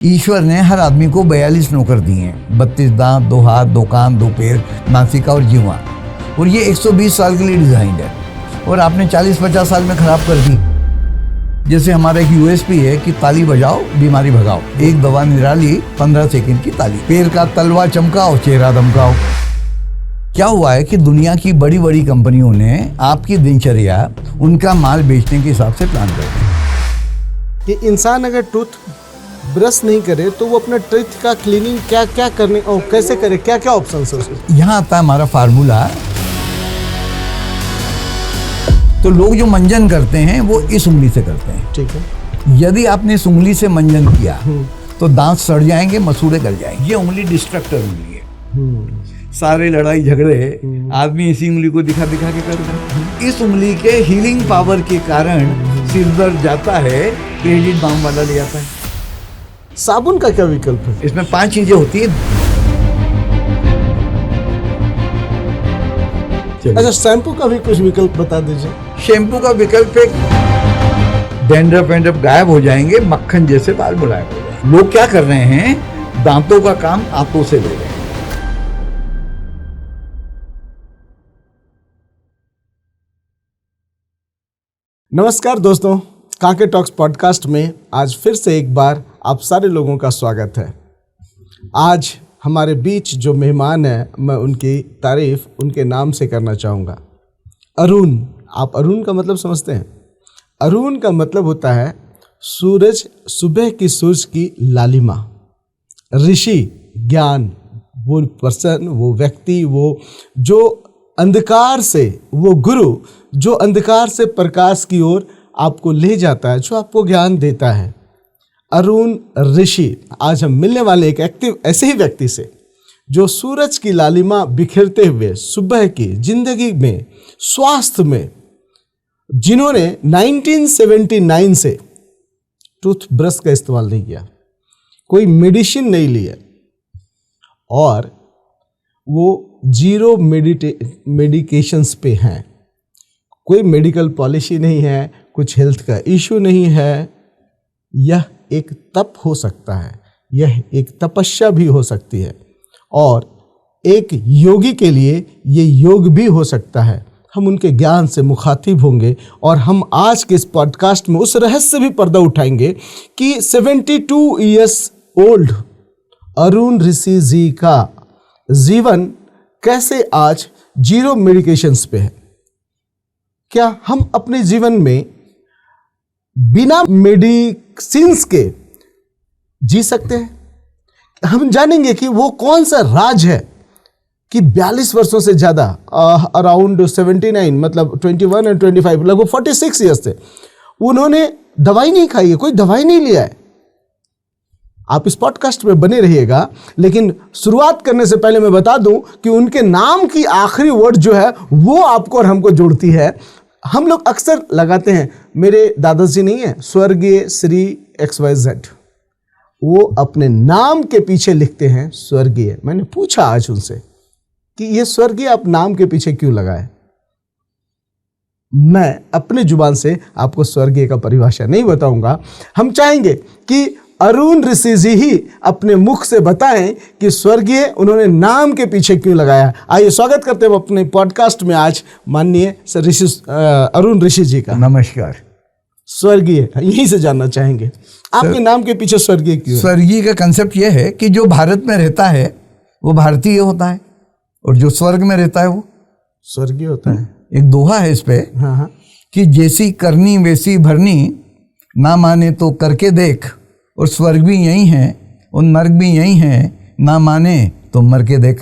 ईश्वर ने हर आदमी को 42 नौकर दिए हैं, 32 दांत, 2 हाथ, 2 कान, 2 पैर, नासिका और जीवा। और ये 120 साल के लिए डिजाइंड है और आपने 40-50 साल में खराब कर दी। जैसे हमारा एक यूएसपी है कि ताली बजाओ बीमारी भगाओ, एक दवा निराली 15 सेकंड की ताली, पैर का तलवा चमकाओ चेहरा दमकाओ। क्या हुआ है कि दुनिया की बड़ी बड़ी कंपनियों ने आपकी दिनचर्या उनका माल बेचने के हिसाब से प्लान कर दी। कि इंसान अगर टूथ ब्रश नहीं करे तो वो अपने टीथ का क्लीनिंग क्या क्या करने और कैसे करे, क्या क्या ऑप्शन है उसमें? यहाँ आता है हमारा फार्मूला। तो लोग जो मंजन करते हैं वो इस उंगली से करते हैं। ठीक है। यदि आपने इस उंगली से मंजन किया तो दांत सड़ जाएंगे, मसूड़े गल जाएंगे। ये उंगली डिस्ट्रक्टर उंगली है। सारे लड़ाई झगड़े आदमी इसी उंगली को दिखा दिखा के करते हैं। इस उंगली के हीलिंग पावर के कारण सिर दर्द जाता है, क्रेडिट बाम वाला ले जाता है। साबुन का क्या विकल्प है? इसमें 5 चीजें होती है। अच्छा, शैम्पू का भी कुछ विकल्प बता दीजिए। शैम्पू का विकल्प एक डैंड्रफ वैंड्रफ गायब हो जाएंगे, मक्खन जैसे बाल मुलायम हो जाएंगे। लोग क्या कर रहे हैं, दांतों का काम आंतों से ले रहे हैं। नमस्कार दोस्तों, कांके टॉक्स पॉडकास्ट में आज फिर से एक बार आप सारे लोगों का स्वागत है। आज हमारे बीच जो मेहमान हैं, मैं उनकी तारीफ उनके नाम से करना चाहूँगा। अरुण। आप अरुण का मतलब समझते हैं? अरुण का मतलब होता है सूरज, सुबह की सूरज की लालिमा। ऋषि, ज्ञान, वो पर्सन, वो व्यक्ति, वो जो अंधकार से, वो गुरु जो अंधकार से प्रकाश की ओर आपको ले जाता है, जो आपको ज्ञान देता है। अरुण ऋषि। आज हम मिलने वाले एक एक्टिव ऐसे ही व्यक्ति से जो सूरज की लालिमा बिखेरते हुए सुबह की जिंदगी में, स्वास्थ्य में, जिन्होंने 1979 से टूथ ब्रश का इस्तेमाल नहीं किया, कोई मेडिसिन नहीं लिया और वो जीरो मेडिकेशंस पे हैं। कोई मेडिकल पॉलिसी नहीं है, कुछ हेल्थ का इशू नहीं है। यह एक तप हो सकता है, यह एक तपस्या भी हो सकती है और एक योगी के लिए ये योग भी हो सकता है। हम उनके ज्ञान से मुखातिब होंगे और हम आज के इस पॉडकास्ट में उस रहस्य भी पर्दा उठाएंगे कि 72 इयर्स ओल्ड अरुण ऋषि जी का जीवन कैसे आज जीरो मेडिकेशंस पे है। क्या हम अपने जीवन में बिना मेडिसिन्स के जी सकते हैं? हम जानेंगे कि वो कौन सा राज है कि 42 वर्षों से ज़्यादा, अराउंड 79, मतलब 21 और 25, लगभग 46 ईयर्स से उन्होंने दवाई नहीं खाई है, कोई दवाई नहीं लिया है। आप इस पॉडकास्ट में बने रहिएगा, लेकिन शुरुआत करने से पहले मैं बता दूं कि उनके नाम की आखिरी वर्ड जो है वो आपको और हमको जोड़ती है। हम लोग अक्सर लगाते हैं, मेरे दादाजी नहीं है, स्वर्गीय श्री XYZ, वो अपने नाम के पीछे लिखते हैं स्वर्गीय। मैंने पूछा आज उनसे कि ये स्वर्गीय आप नाम के पीछे क्यों लगाए? मैं अपने जुबान से आपको स्वर्गीय का परिभाषा नहीं बताऊंगा। हम चाहेंगे कि अरुण ऋषि जी ही अपने मुख से बताएं कि स्वर्गीय उन्होंने नाम के पीछे क्यों लगाया। आइए स्वागत करते हैं अपने पॉडकास्ट में आज माननीय अरुण ऋषि जी का। नमस्कार। स्वर्गीय, यहीं से जानना चाहेंगे आपके नाम के पीछे स्वर्गीय क्यों? स्वर्गीय का कंसेप्ट यह है कि जो भारत में रहता है वो भारतीय होता है और जो स्वर्ग में रहता है वो स्वर्गीय होता है। एक दोहा है इस पे, हाँ, कि जैसी करनी वैसी भरनी, ना माने तो करके देख, और स्वर्ग भी यही है और नर्क भी यही है, ना माने तो मर के देख।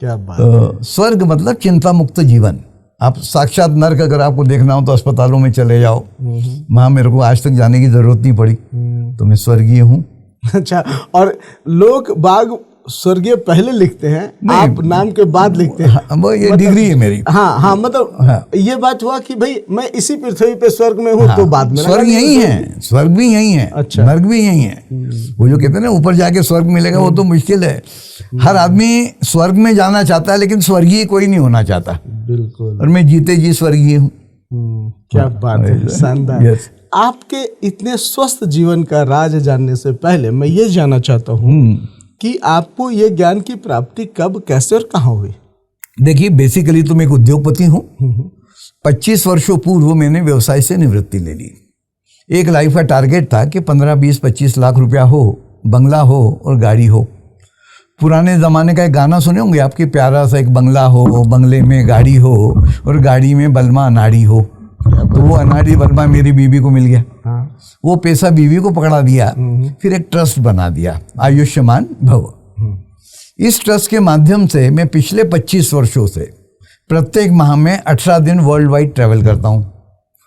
क्या बात। तो स्वर्ग मतलब चिंता मुक्त जीवन। आप साक्षात नर्क अगर आपको देखना हो तो अस्पतालों में चले जाओ, वहाँ मेरे को आज तक जाने की जरूरत नहीं पड़ी, तो मैं स्वर्गीय हूँ। अच्छा, और लोग बाग स्वर्गीय पहले लिखते हैं, आप नाम के बाद लिखते हैं। हाँ, वो ये डिग्री है मेरी। हाँ, मतलब ये बात हुआ कि भाई मैं इसी पृथ्वी पे स्वर्ग में हूँ। तो बाद में स्वर्ग यही है, स्वर्ग भी यही है। अच्छा। नर्क भी यही है। वो जो कहते हैं ना ऊपर जाके स्वर्ग मिलेगा, वो तो मुश्किल है। हर आदमी स्वर्ग में जाना चाहता है, लेकिन स्वर्गीय कोई नहीं होना चाहता। बिल्कुल। और मैं जीते जी स्वर्गीय हूँ। क्या बात है, शानदार। आपके इतने स्वस्थ जीवन का राज जानने से पहले मैं ये जानना चाहता हूँ कि आपको ये ज्ञान की प्राप्ति कब, कैसे और कहाँ हुई? देखिए, बेसिकली तो मैं एक उद्योगपति हूँ। 25 वर्षों पूर्व मैंने व्यवसाय से निवृत्ति ले ली। एक लाइफ का टारगेट था कि 15, 20, 25 लाख रुपया हो, बंगला हो और गाड़ी हो। पुराने ज़माने का एक गाना सुने होंगे आपके, प्यारा सा एक बंगला हो, बंगले में गाड़ी हो और गाड़ी में बलमा अनाड़ी हो। तो वो अनाड़ी बलमा मेरी बीवी को मिल गया। वो पैसा बीवी को पकड़ा दिया, फिर एक ट्रस्ट बना दिया, आयुष्मान भव। इस ट्रस्ट के माध्यम से मैं पिछले 25 वर्षों से प्रत्येक माह में 18 दिन वर्ल्ड वाइड ट्रैवल करता हूँ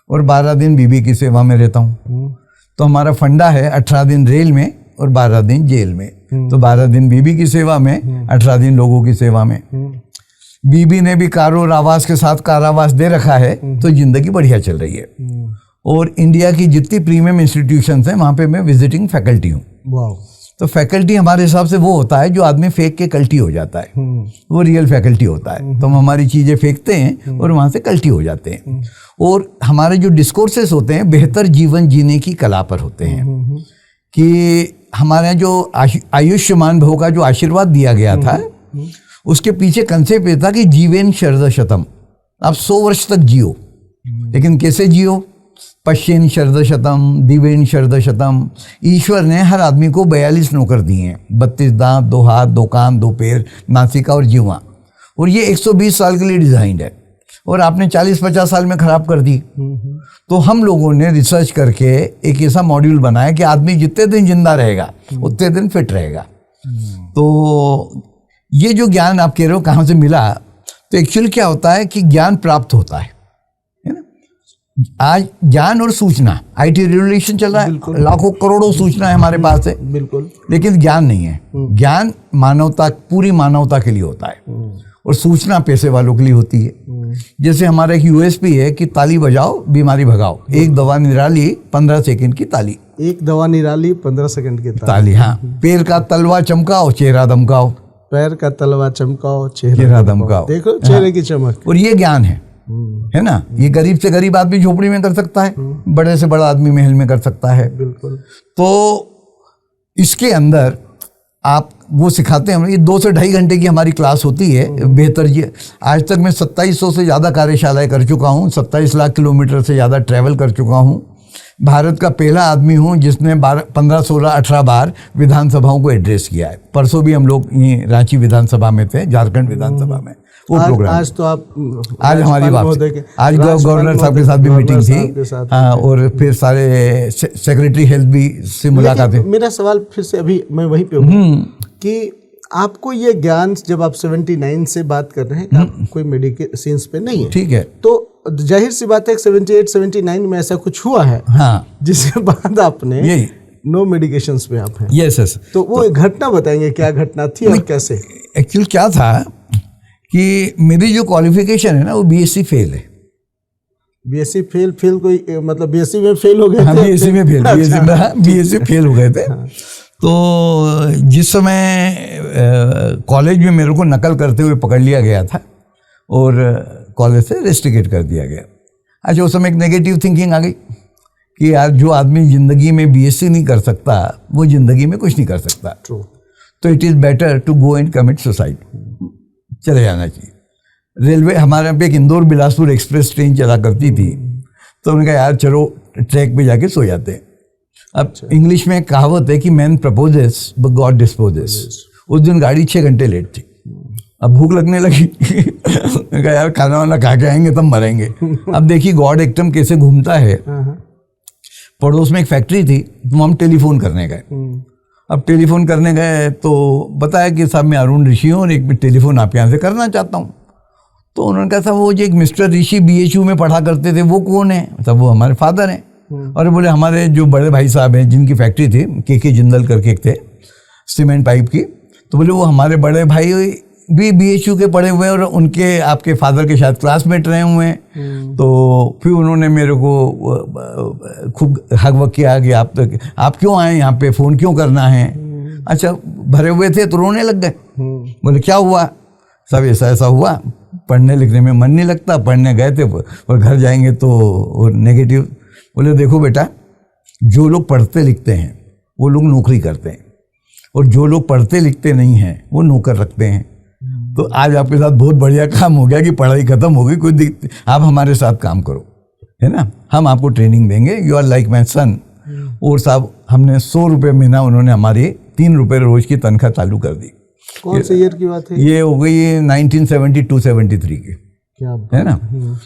और 12 दिन बीवी की सेवा में रहता हूँ। तो हमारा फंडा है 18 दिन रेल में और 12 दिन जेल में। तो 12 दिन बीवी की सेवा में, 18 दिन लोगों की सेवा में। बीबी ने भी कारों आवास के साथ कारावास दे रखा है, तो जिंदगी बढ़िया चल रही है। और इंडिया की जितनी प्रीमियम इंस्टीट्यूशंस हैं वहाँ पे मैं विजिटिंग फैकल्टी हूँ। तो फैकल्टी हमारे हिसाब से वो होता है जो आदमी फेंक के कल्टी हो जाता है, वो रियल फैकल्टी होता है। तो हम हमारी चीज़ें फेंकते हैं और वहाँ से कल्टी हो जाते हैं। और हमारे जो डिस्कोर्सेस होते हैं बेहतर जीवन जीने की कला पर होते हैं। कि हमारे जो आयुष्मान भव का जो आशीर्वाद दिया गया था, उसके पीछे कंसेप्ट ये था कि जीवेन शरद शतम, आप 100 वर्ष तक जियो। लेकिन कैसे जियो? पश्येन शरद शतम, दिवेन शरद शतम। ईश्वर ने हर आदमी को 42 नौकर दिए हैं, 32 दांत, 2 हाथ, 2 कान, 2 पैर, नासिका और जीवा। और ये 120 साल के लिए डिजाइंड है और आपने 40-50 साल में खराब कर दी। तो हम लोगों ने रिसर्च करके एक ऐसा मॉड्यूल बनाया कि आदमी जितने दिन जिंदा रहेगा उतने दिन फिट रहेगा। तो ये जो ज्ञान आप कह रहे हो कहाँ से मिला, तो एक्चुअली क्या होता है कि ज्ञान प्राप्त होता है ना। आज ज्ञान और सूचना, आईटी रिवोल्यूशन चल रहा है, लाखों करोड़ों सूचना है हमारे पास है, बिल्कुल, लेकिन ज्ञान नहीं है। ज्ञान मानवता, पूरी मानवता के लिए होता है और सूचना पैसे वालों के लिए होती है। जैसे हमारा एक यूएसपी है कि ताली बजाओ बीमारी भगाओ, एक दवा निराली 15 सेकंड की ताली। एक दवा निराली 15 सेकंड की ताली, हाँ। पैर का तलवा चमकाओ, चेहरा दमकाओ। पैर का तलवा चमकाओ, चेहरा दमकाओ। देखो चेहरे की चमक। और ये ज्ञान है ना। ये गरीब से गरीब आदमी झोपड़ी में कर सकता है, बड़े से बड़ा आदमी महल में कर सकता है। बिल्कुल। तो इसके अंदर आप वो सिखाते हैं। ये 2 से 2.5 घंटे की हमारी क्लास होती है बेहतर। ये आज तक मैं 2700 से ज़्यादा कार्यशालाएं कर चुका हूँ, 27 लाख किलोमीटर से ज़्यादा ट्रैवल कर चुका हूँ। भारत का पहला आदमी हूँ जिसने 15, 16, 18 बार विधानसभाओं को एड्रेस किया है। परसों भी हम लोग ये रांची विधानसभा में थे, झारखंड विधानसभा में वो प्रोग्राम। आज तो आप, आज हमारी बात, आज गवर्नर साहब के साथ भी मीटिंग थी। हाँ, और फिर सारे सेक्रेटरी हेल्थ भी से मुलाकात है। मेरा सवाल फिर से अभी मैं वहीं पे हूँ कि आपको ये ज्ञान जब आप 79 से बात कर रहे हैं, आप कोई मेडिसिन पे नहीं है, ठीक है, तो जाहिर सी बात है 78-79 में ऐसा कुछ हुआ है, हाँ, जिसके बाद आपने यही नो मेडिकेशंस पे आप हैं। Yes yes. तो वो एक घटना बताएंगे, क्या घटना थी और कैसे? एक्चुअली क्या था कि मेरी जो क्वालिफिकेशन है ना वो बीएससी फेल है। बीएससी फेल कोई मतलब बीएससी में फेल हो गए? हाँ, बीएससी में फेल, बीएससी फेल हो गए थे। तो जिस समय कॉलेज में मेरे को नकल करते हुए पकड़ लिया गया था और कॉलेज से रेस्ट्रिकेट कर दिया गया। अच्छा, उस समय एक नेगेटिव थिंकिंग आ गई कि यार जो आदमी ज़िंदगी में बीएससी नहीं कर सकता वो ज़िंदगी में कुछ नहीं कर सकता। True. तो it is better to go and commit suicide, चले जाना चाहिए। रेलवे हमारे यहाँ पे एक इंदौर बिलासपुर एक्सप्रेस ट्रेन चला करती थी, तो उन्होंने कहा यार चलो ट्रैक पे जाके सो जाते हैं। अब इंग्लिश में कहावत है कि man proposes but God disposes. उस दिन गाड़ी 6 घंटे लेट थी। अब भूख लगने लगी मैं कहा यार खाना वाना खा के आएंगे तब मरेंगे। अब देखिए गॉड एकदम कैसे घूमता है। पड़ोस में एक फैक्ट्री थी, तो हम टेलीफोन करने गए। अब टेलीफोन करने गए तो बताया कि साहब मैं अरुण ऋषि हूँ और एक टेलीफोन आप यहाँ से करना चाहता हूँ। तो उन्होंने कहा था वो जो एक मिस्टर ऋषि BHU में पढ़ा करते थे वो कौन है? तब वो हमारे फादर हैं। और बोले हमारे जो बड़े भाई साहब हैं जिनकी फैक्ट्री थी के जिंदल करके एक थे सीमेंट पाइप की, तो बोले वो हमारे बड़े भाई भी BHU के पढ़े हुए हैं और उनके आपके फादर के शायद क्लासमेट रहे हुए हैं। तो फिर उन्होंने मेरे को खूब हक किया कि आप क्यों आए यहाँ पे, फ़ोन क्यों करना है? अच्छा, भरे हुए थे तो रोने लग गए। बोले क्या हुआ? सब ऐसा हुआ, पढ़ने लिखने में मन नहीं लगता। पढ़ने गए थे और घर जाएंगे तो नेगेटिव। बोले देखो बेटा, जो लोग पढ़ते लिखते हैं वो लोग नौकरी करते हैं, और जो लोग पढ़ते लिखते नहीं हैं वो नौकर रखते हैं। तो आज आपके साथ बहुत बढ़िया काम हो गया कि पढ़ाई खत्म हो गई, कोई दिक्कत, आप हमारे साथ काम करो, है ना, हम आपको ट्रेनिंग देंगे, यू आर लाइक माई सन। और साहब हमने 100 रुपये महीना, उन्होंने हमारी 3 रुपये रोज की तनख्वाह चालू कर दी। कौन से ईयर की बात है? ये हो गई 1972-73 की, क्या है ना।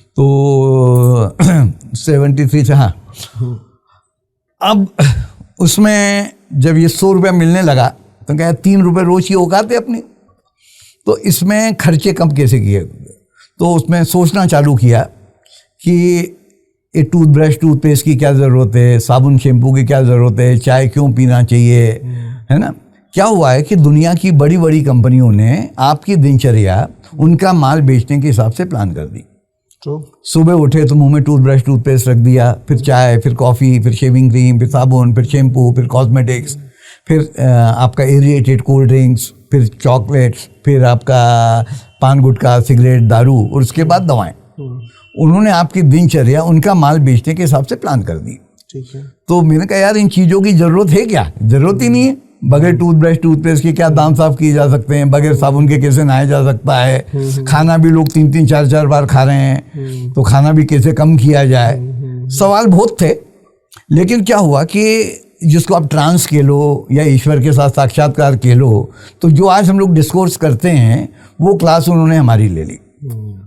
तो 73 से, हाँ। अब उसमें जब ये 100 रुपया मिलने लगा तो क्या 3 रुपये रोज की औकात है अपनी, तो इसमें खर्चे कम कैसे किए। तो उसमें सोचना चालू किया कि ये टूथब्रश टूथपेस्ट की क्या ज़रूरत है, साबुन शैम्पू की क्या ज़रूरत है, चाय क्यों पीना चाहिए, है ना। क्या हुआ है कि दुनिया की बड़ी बड़ी कंपनियों ने आपकी दिनचर्या उनका माल बेचने के हिसाब से प्लान कर दी। सुबह उठे तो मुंह में टूथब्रश टूथपेस्ट रख दिया, फिर चाय, फिर कॉफ़ी, फिर शेविंग क्रीम, फिर साबुन, फिर शैम्पू, फिर कॉस्मेटिक्स, फिर आपका एरिएटेड कोल्ड ड्रिंक्स, फिर चॉकलेट्स, फिर आपका पान गुटखा, सिगरेट, दारू, और उसके बाद दवाएं। उन्होंने आपकी दिनचर्या उनका माल बेचने के हिसाब से प्लान कर दी। ठीक है। तो मैंने कहा यार इन चीज़ों की ज़रूरत है क्या, ज़रूरत ही नहीं है। बगैर टूथब्रश टूथपेस्ट के क्या दांत साफ किए जा सकते हैं, बगैर साबुन के कैसे नहाया जा सकता है, खाना भी लोग 3-3 4-4 बार खा रहे हैं, तो खाना भी कैसे कम किया जाए। सवाल बहुत थे, लेकिन क्या हुआ कि जिसको आप ट्रांस कह लो या ईश्वर के साथ साक्षात्कार कह लो, तो जो आज हम लोग डिस्कोर्स करते हैं वो क्लास उन्होंने हमारी ले ली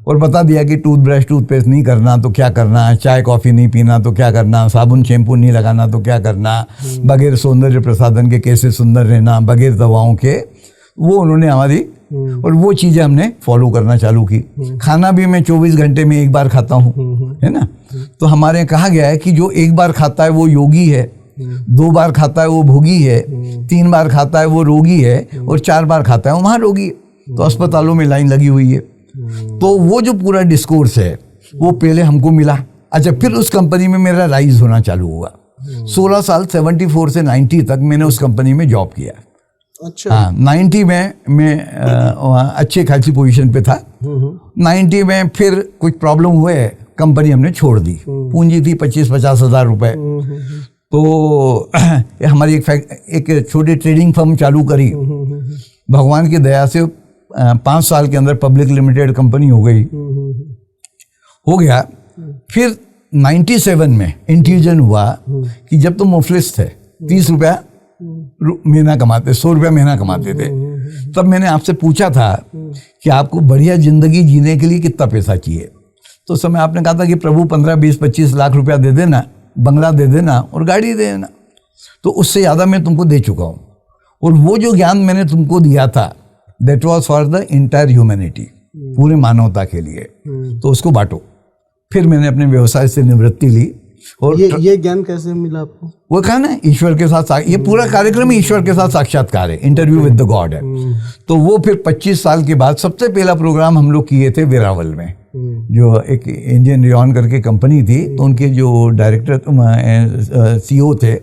और बता दिया कि टूथब्रश टूथपेस्ट नहीं करना तो क्या करना, चाय कॉफ़ी नहीं पीना तो क्या करना, साबुन शैम्पू नहीं लगाना तो क्या करना, बगैर सौंदर्य प्रसाधन के कैसे सुंदर रहना, बगैर दवाओं के, वो उन्होंने हमारी, और वो चीज़ें हमने फॉलो करना चालू की। खाना भी मैं 24 घंटे में एक बार खाता हूँ, है ना। तो हमारे यहाँ कहा गया है कि जो एक बार खाता है वो योगी है, 2 बार खाता है वो भोगी है, 3 बार खाता है वो रोगी है, और 4 बार खाता है वो महारोगी है। तो अस्पतालों में लाइन लगी हुई है। तो वो जो पूरा डिस्कोर्स है वो पहले हमको मिला। अच्छा, फिर उस कंपनी में मेरा राइज होना चालू हुआ। 16 साल 74 से 90 तक मैंने उस कंपनी में जॉब किया। अच्छा। हाँ, 90 में मैं अच्छे खासी पोजीशन पे था। 90 में फिर कुछ प्रॉब्लम हुए, कंपनी हमने छोड़ दी। पूंजी थी 25-50 हज़ार रुपए। तो हमारी एक छोटी ट्रेडिंग फर्म चालू करी। भगवान की दया से 5 साल के अंदर पब्लिक लिमिटेड कंपनी हो गई, हो गया। फिर 97 में इंट्यूजन हुआ कि जब तुम मुफलिस थे, 30 रुपया महीना कमाते, 100 रुपया महीना कमाते थे, तब मैंने आपसे पूछा था कि आपको बढ़िया जिंदगी जीने के लिए कितना पैसा चाहिए। तो उस समय आपने कहा था कि प्रभु 15, 20, 25 लाख रुपया दे देना, बंगला दे देना और गाड़ी दे देना। तो उससे ज़्यादा मैं तुमको दे चुका हूँ, और वो जो ज्ञान मैंने तुमको दिया था that was for the entire humanity, पूरे मानवता के लिए, तो उसको बांटो। फिर मैंने अपने व्यवसाय से निवृत्ति ली। और ये ज्ञान कैसे मिला आपको? वो कहा ना, ईश्वर के साथ, ये पूरा कार्यक्रम ईश्वर के साथ साक्षात्कार है, इंटरव्यू विद द गॉड है। तो वो फिर 25 साल के बाद सबसे पहला प्रोग्राम हम लोग किए थे वेरावल में, जो एक इंडियन रियॉन करके कंपनी थी। तो उनके जो डायरेक्टर CEO थे,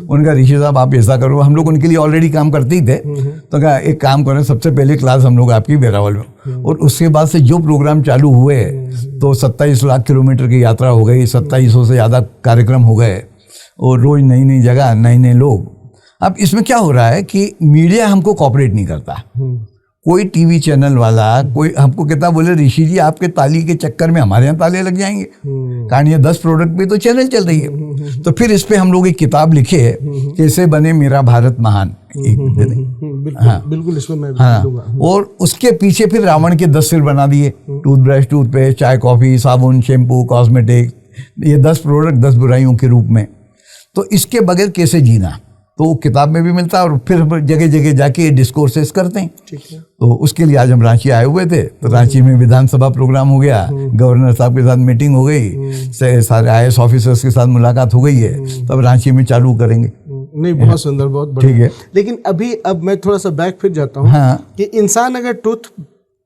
उनका ऋषि साहब आप ऐसा करो, हम लोग उनके लिए ऑलरेडी काम करते ही थे, तो कहा एक काम करें, सबसे पहले क्लास हम लोग आपकी वेरावल में। और उसके बाद से जो प्रोग्राम चालू हुए तो 27 लाख किलोमीटर की यात्रा हो गई, 2700 से ज़्यादा कार्यक्रम हो गए, और रोज़ नई नई जगह, नए नए लोग। अब इसमें क्या हो रहा है कि मीडिया हमको कॉपरेट नहीं करता। कोई टीवी चैनल वाला कोई हमको कहता, बोले ऋषि जी आपके ताली के चक्कर में हमारे यहाँ ताले लग जाएंगे, कारण ये 10 प्रोडक्ट पे तो चैनल चल रही है। तो फिर इस पे हम लोग एक किताब लिखे, कैसे बने मेरा भारत महान। बिल्कुल, इसमें मैं हाँ, और उसके पीछे फिर रावण के 10 सिर बना दिए, टूथब्रश टूथपेस्ट, चाय कॉफ़ी, साबुन शैम्पू, कॉस्मेटिक, ये 10 प्रोडक्ट 10 बुराइयों के रूप में। तो इसके बगैर कैसे जीना, तो किताब में भी मिलता है, और फिर जगह जगह जाके डिस्कोर्सेस करते हैं। ठीक है। तो उसके लिए आज हम रांची आए हुए थे। तो रांची में विधानसभा प्रोग्राम हो गया, गवर्नर साहब के साथ मीटिंग हो गई, सारे IAS ऑफिसर्स के साथ मुलाकात हो गई है। तब रांची में चालू करेंगे। नहीं, बहुत सुंदर, बहुत बढ़िया। ठीक है। लेकिन अब मैं थोड़ा सा बैक फिर जाता हूँ। हाँ। कि इंसान अगर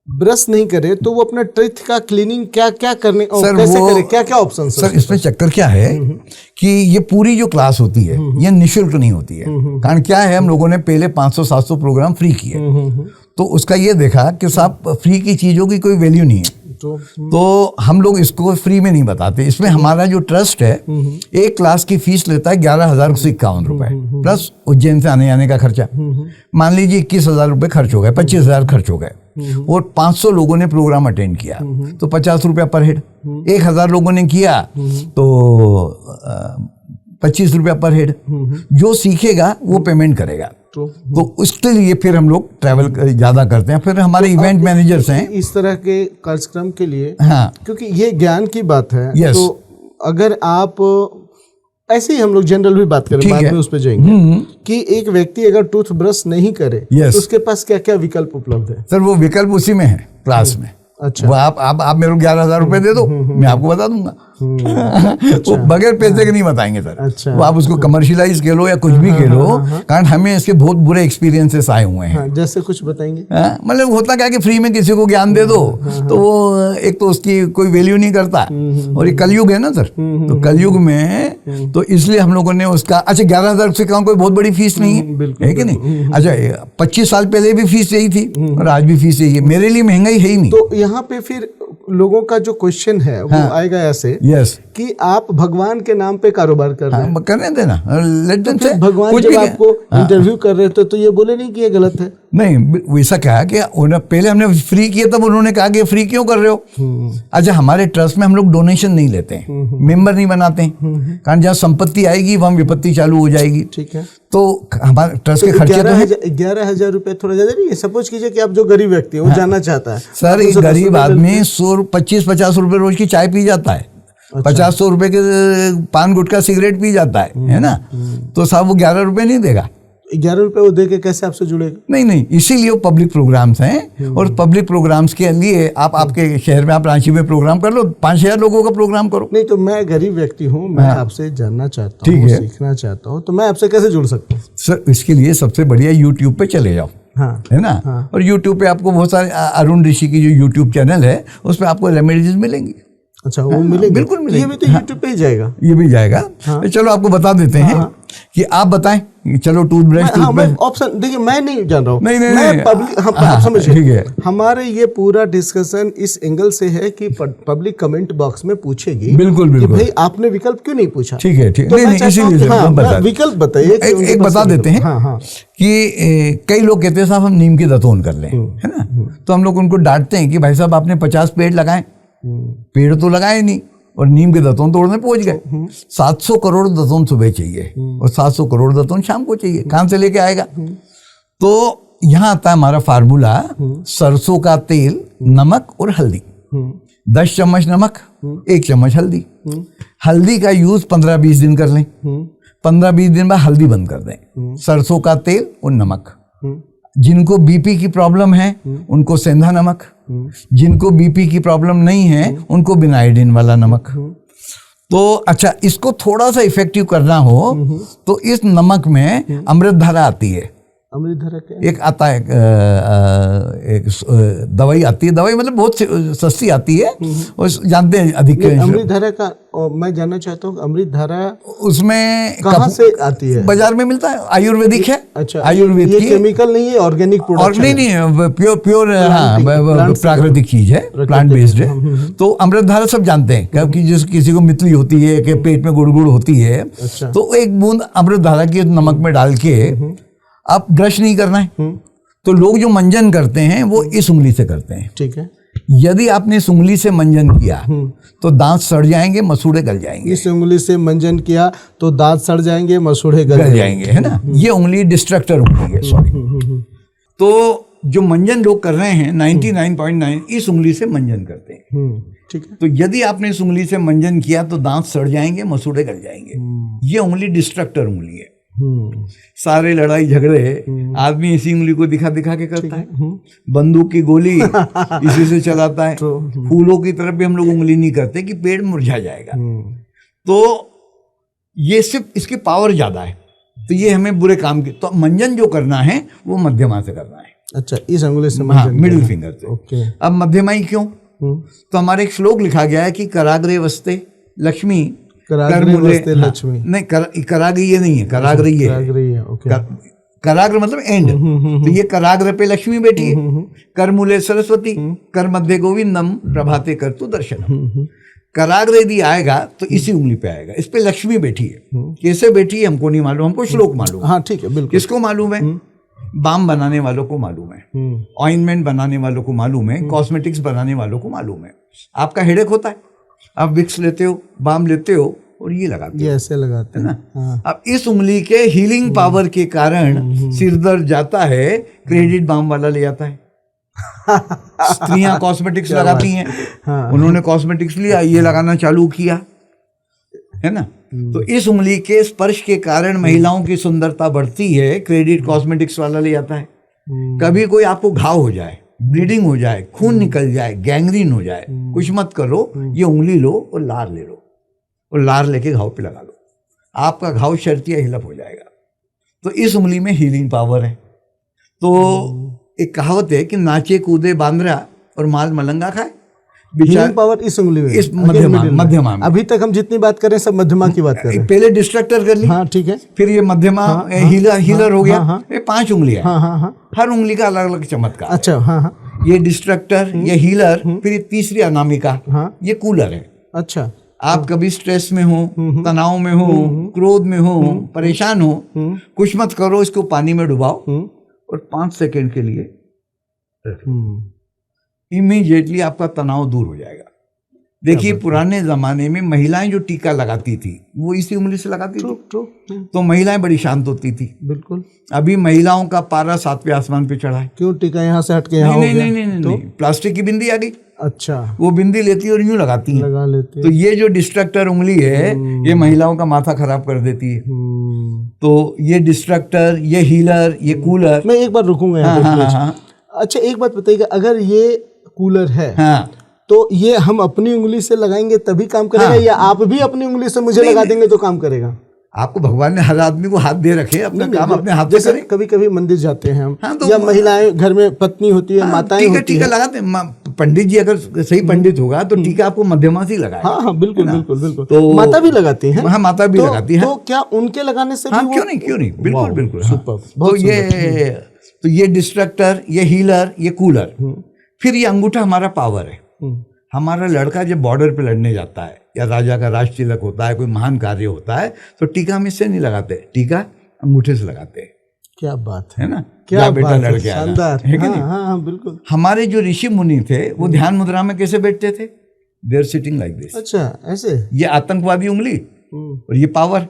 ब्रश नहीं करे तो वो अपना टीथ का क्लीनिंग क्या क्या करने और सर कैसे वो करे, क्या क्या ऑप्शन सर इसमें चक्कर क्या है कि ये पूरी जो क्लास होती है ये निःशुल्क नहीं होती है। कारण क्या है, हम लोगों ने पहले 500-700 प्रोग्राम फ्री किए, तो उसका ये देखा कि साहब फ्री की चीज़ों की कोई वैल्यू नहीं है, तो हम लोग इसको फ्री में नहीं बताते। इसमें हमारा जो ट्रस्ट है एक क्लास की फीस लेता है 11,151 रुपए प्लस उज्जैन से आने जाने का खर्चा। मान लीजिए 21,000 रुपये खर्च हो गए, 25,000 खर्च हो गए और 500 लोगों ने प्रोग्राम अटेंड किया तो 50 रुपया पर हेड। 1,000 लोगों ने किया तो 25 रुपया पर हेड। जो सीखेगा वो पेमेंट करेगा। तो उसके लिए फिर हम लोग ट्रैवल ज़्यादा करते हैं। फिर हमारे इवेंट मैनेजर्स हैं इस तरह के कार्यक्रम के लिए। हाँ, क्योंकि ये ज्ञान की बात है। Yes. तो अगर आप ऐसे ही हम लोग जनरल भी बात करें, ठीक बाद है। में उस पर जाएंगे कि एक व्यक्ति अगर टूथ ब्रश नहीं करे Yes. तो उसके पास क्या क्या विकल्प उपलब्ध है? सर वो विकल्प उसी में है क्लास में। अच्छा। वो आप मेरे को 11,000 रुपए दे दो, मैं आपको बता दूंगा। वो बगैर पैसे के नहीं बताएंगे सर। अच्छा। वो आप उसको कमर्शियलाइज के लो या कुछ भी के लो, कारण हमें इसके बहुत बुरे एक्सपीरियंसेस आए हुए हैं। हाँ, जैसे कुछ बताएंगे। मतलब होता क्या कि फ्री में किसी को ज्ञान दे दो तो वो एक तो उसकी कोई वैल्यू नहीं करता, और ये कलयुग है ना सर, तो कलयुग में तो इसलिए हम लोगों ने उसका, अच्छा 11,000 से कम कोई बहुत बड़ी फीस नहीं है कि नहीं। अच्छा 25 साल पहले भी फीस यही थी और आज भी फीस यही है। मेरे लिए महंगाई है ही नहीं। तो यहाँ पे फिर लोगों का जो क्वेश्चन है वो आएगा ऐसे यस कि आप भगवान के नाम पे कारोबार कर रहे हैं। करने देना, लेट देम से। भगवान कुछ जब भी आपको इंटरव्यू कर रहे थे तो ये बोले नहीं कि ये गलत है? नहीं, वैसा क्या है कि पहले हमने फ्री किया तब उन्होंने कहा कि फ्री क्यों कर रहे हो। अच्छा हमारे ट्रस्ट में हम लोग डोनेशन नहीं लेते हैं, मेंबर नहीं बनाते हैं, कारण जहाँ संपत्ति आएगी वहाँ विपत्ति चालू हो जाएगी। ठीक है। तो हमारे ट्रस्ट के खर्चे तो हैं। 11,000 रुपए थोड़ा ज्यादा नहीं है? सपोज कीजिए कि आप जो गरीब व्यक्ति है वो जानना चाहता है। सर एक गरीब आदमी 25-50 रुपए रोज की चाय पी जाता है, 50-100 रुपए के पान गुटखा सिगरेट पी जाता है ना, तो साहब वो 11 रुपए नहीं देगा। 11 रुपए वो दे के कैसे आपसे जुड़ेगा? नहीं, इसीलिए वो पब्लिक प्रोग्राम्स हैं, और पब्लिक प्रोग्राम्स के लिए आप आपके शहर में आप रांची में प्रोग्राम कर लो, 5,000 लोगों का प्रोग्राम करो। नहीं तो मैं गरीब व्यक्ति हूँ, मैं आपसे जानना चाहता हूँ, सीखना चाहता हूँ, तो मैं आपसे कैसे जुड़ सकता हूँ? सर इसके लिए सबसे बढ़िया यूट्यूब पे चले जाओ। हाँ, है ना। हाँ। और यूट्यूब पे आपको बहुत सारे अरुण ऋषि की जो यूट्यूब चैनल है उस पर आपको रेमेडीज मिलेंगी। अच्छा वो मिलेंगे? बिल्कुल मिलेंगे। ये भी तो यूट्यूब पे ही जाएगा। ये भी जाएगा। हाँ। चलो आपको बता देते हैं कि आप बताएं। चलो टूथब्रश ऑप्शन देखिए, मैं नहीं जान रहा हूँ। नहीं पब्लिक, आप समझिए, ठीक है। हमारे ये पूरा डिस्कशन इस एंगल से है कि पब्लिक कमेंट बॉक्स में पूछेगी बिल्कुल कि भाई आपने विकल्प क्यों नहीं पूछा। ठीक है, ठीक है। नहीं इसीलिए विकल्प बताइए। एक बता देते हैं कि कई लोग कहते हैं साहब हम नीम की दतोन कर लें, है ना, तो हम लोग उनको डांटते हैं कि भाई साहब आपने 50 पेड़ लगाए, पेड़ तो लगाए नहीं और नीम के दतोन तोड़ने पहुंच गए। 700 करोड़ दतोन सुबह चाहिए और 700 करोड़ दतोन शाम को चाहिए, कहां से लेके आएगा। तो यहां आता है हमारा फार्मूला, सरसों का तेल, नमक और हल्दी। 10 चम्मच नमक, 1 चम्मच हल्दी। हल्दी का यूज 15-20 दिन कर लें, 15-20 दिन बाद हल्दी बंद कर दें। सरसों का तेल और नमक। जिनको बीपी की प्रॉब्लम है उनको सेंधा नमक, जिनको बीपी की प्रॉब्लम नहीं है उनको बिना आयोडीन वाला नमक। तो अच्छा इसको थोड़ा सा इफेक्टिव करना हो तो इस नमक में अमृत धारा आती है। अमृत धारा क्या? एक आता है एक दवाई आती है, दवाई मतलब बहुत सस्ती आती है और जानते हैं अधिक। अमृत धारा का मैं जानना चाहता हूँ, अमृत धारा उसमें कहाँ से आती है? बाजार में मिलता है, आयुर्वेदिक है। अच्छा, आयुर्वेद ये केमिकल नहीं है, ऑर्गेनिक प्रोडक्ट? नहीं, प्योर प्राकृतिक चीज है, प्लांट बेस्ड है। तो अमृत धारा सब जानते हैं, क्योंकि जिस किसी को मितली होती है कि पेट में गुड़गुड़ होती है, तो एक बूंद अमृत धारा की नमक में डाल के आप ब्रश नहीं करना है। तो लोग जो मंजन करते हैं वो इस उंगली से करते हैं। ठीक है। यदि आपने इस उंगली से मंजन किया तो दांत सड़ जाएंगे, मसूड़े गल जाएंगे। इस उंगली से मंजन किया तो दांत सड़ जाएंगे, मसूड़े गल जाएंगे, है ना। ये उंगली डिस्ट्रक्टर उंगली है, सॉरी। तो जो मंजन लोग कर रहे हैं 99.9 इस उंगली से मंजन करते हैं। ठीक है। तो यदि आपने इस उंगली से मंजन किया तो दांत सड़ जाएंगे, मसूड़े गल जाएंगे। ये उंगली डिस्ट्रक्टर उंगली है। सारे लड़ाई झगड़े आदमी इसी उंगली को दिखा दिखा के करता है। बंदूक की गोली इसी से चलाता है। फूलों की तरफ भी हम लोग उंगली नहीं करते कि पेड़ मुरझा जाएगा। तो ये सिर्फ इसकी पावर ज्यादा है, तो ये हमें बुरे काम की। तो मंजन जो करना है वो मध्यमा से करना है। अच्छा, इस अंगुली से हाँ, मिडिल फिंगर से। ओके। अब मध्यमाई क्यों? तो हमारे एक श्लोक लिखा गया है कि कराग्रे वस्ते लक्ष्मी कराग्रे वस्ते लक्ष्मी। नहीं, कराग्र ये नहीं है, कराग्र ये है। कराग्रे है, ओके। कराग्र मतलब एंड। तो ये कराग्र पे लक्ष्मी बैठी है, कर मूले सरस्वती, कर मध्य गोविंदम, प्रभाते कर तू दर्शन। कराग्र यदि आएगा तो इसी उंगली पे आएगा, इस पे लक्ष्मी बैठी है। कैसे बैठी है हमको नहीं मालूम, हमको श्लोक मालूम है। हाँ ठीक है, बिल्कुल। किसको मालूम है? बाम बनाने वालों को मालूम है, ऑइंटमेंट बनाने वालों को मालूम है, कॉस्मेटिक्स बनाने वालों को मालूम है। आपका हेडेक होता है, आप विक्स लेते हो, बाम लेते हो और ये लगाते हो, ये ऐसे लगाते हैं ना। हाँ। अब इस उंगली के हीलिंग पावर के कारण सिर दर्द जाता है, क्रेडिट बाम वाला ले आता है। स्त्रियां कॉस्मेटिक्स लगाती हैं, हाँ। उन्होंने कॉस्मेटिक्स लिया, ये लगाना चालू किया, है ना। तो इस उंगली के स्पर्श के कारण महिलाओं की सुंदरता बढ़ती है, क्रेडिट कॉस्मेटिक्स वाला ले आता है। कभी कोई आपको घाव हो जाए, ब्लीडिंग हो जाए, खून निकल जाए, गैंग्रीन हो जाए, कुछ मत करो, ये उंगली लो और लार ले लो और लार लेके घाव पे लगा लो, आपका घाव शर्तिया हिलअप हो जाएगा। तो इस उंगली में हीलिंग पावर है। तो एक कहावत है कि नाचे कूदे बांद्रा और माल मलंगा खाए। हीलिंग पावर इस उंगली में, इस मध्यमा में। अभी तक हम जितनी बात कर रहे हैं सब मध्यमा की बात कर रहे हैं। पहले डिस्ट्रक्टर कर ली, हाँ ठीक है, फिर ये मध्यमा, हीलर हो गया। हाँ, ये 5 उंगलियां, हाँ हाँ हाँ। हर उंगली का अलग अलग चमत्कार। अच्छा, हाँ हाँ। ये डिस्ट्रक्टर, ये हीलर, फिर ये तीसरी अनामिका, हाँ। ये कूलर है। अच्छा, आप कभी स्ट्रेस में हो, तनाव में हो, क्रोध में हो, परेशान हो, कुछ मत करो, इसको पानी में डुबाओ और 5 सेकंड के लिए इमीडिएटली आपका तनाव दूर हो जाएगा। देखिए पुराने जमाने में महिलाएं जो टीका लगाती थी वो इसी उंगली से लगाती थी, तो महिलाएं बड़ी शांत होती थी। बिल्कुल। अभी महिलाओं का पारा 7वें आसमान पे चढ़ा है। क्यों? टीका यहाँ से हट के यहाँ हो गया? नहीं, प्लास्टिक की बिंदी आ गई। अच्छा, वो बिंदी लेती है और यूं लगाती है, लगा लेती है। तो ये जो डिस्ट्रक्टर उंगली है ये महिलाओं का माथा खराब कर देती है। तो ये डिस्ट्रक्टर, ये हीलर, ये कूलर। मैं एक बार रुकूंगा यहाँ पे। अच्छा, एक बात बताइएगा, अगर ये कूलर है तो ये हम अपनी उंगली से लगाएंगे तभी काम करेगा, या आप भी अपनी उंगली से मुझे लगा देंगे तो काम करेगा? आपको भगवान ने हर आदमी को हाथ दे रखे, अपना काम अपने हाथ से करें। कभी कभी मंदिर जाते हैं हम, तो या महिलाएं घर में पत्नी होती है, माताएं होती है, टीका लगाते हैं। पंडित जी अगर सही पंडित होगा तो टीका आपको मध्यमा से लगाए। हाँ हाँ, बिल्कुल बिल्कुल बिल्कुल। तो माता भी लगाती हैं। हाँ, माता भी लगाती है। तो क्या उनके लगाने से? हाँ, क्यों नहीं, बिल्कुल बिल्कुल। तो ये डिस्ट्रक्टर, ये हीलर, ये कूलर। फिर ये अंगूठा हमारा पावर है। हमारा लड़का जब बॉर्डर पे लड़ने जाता है या राजा का राज तिलक होता है, कोई महान कार्य होता है, तो टीका हम इससे नहीं लगाते, टीका अंगूठे से लगाते हैं। क्या बात है ना, क्या बेटा लड़के शानदार है कि नहीं? हाँ, बिल्कुल। हमारे जो ऋषि मुनि थे वो ध्यान मुद्रा में कैसे बैठते थे? They are sitting like this. अच्छा, ऐसे? ये आतंकवादी उंगली और ये पावर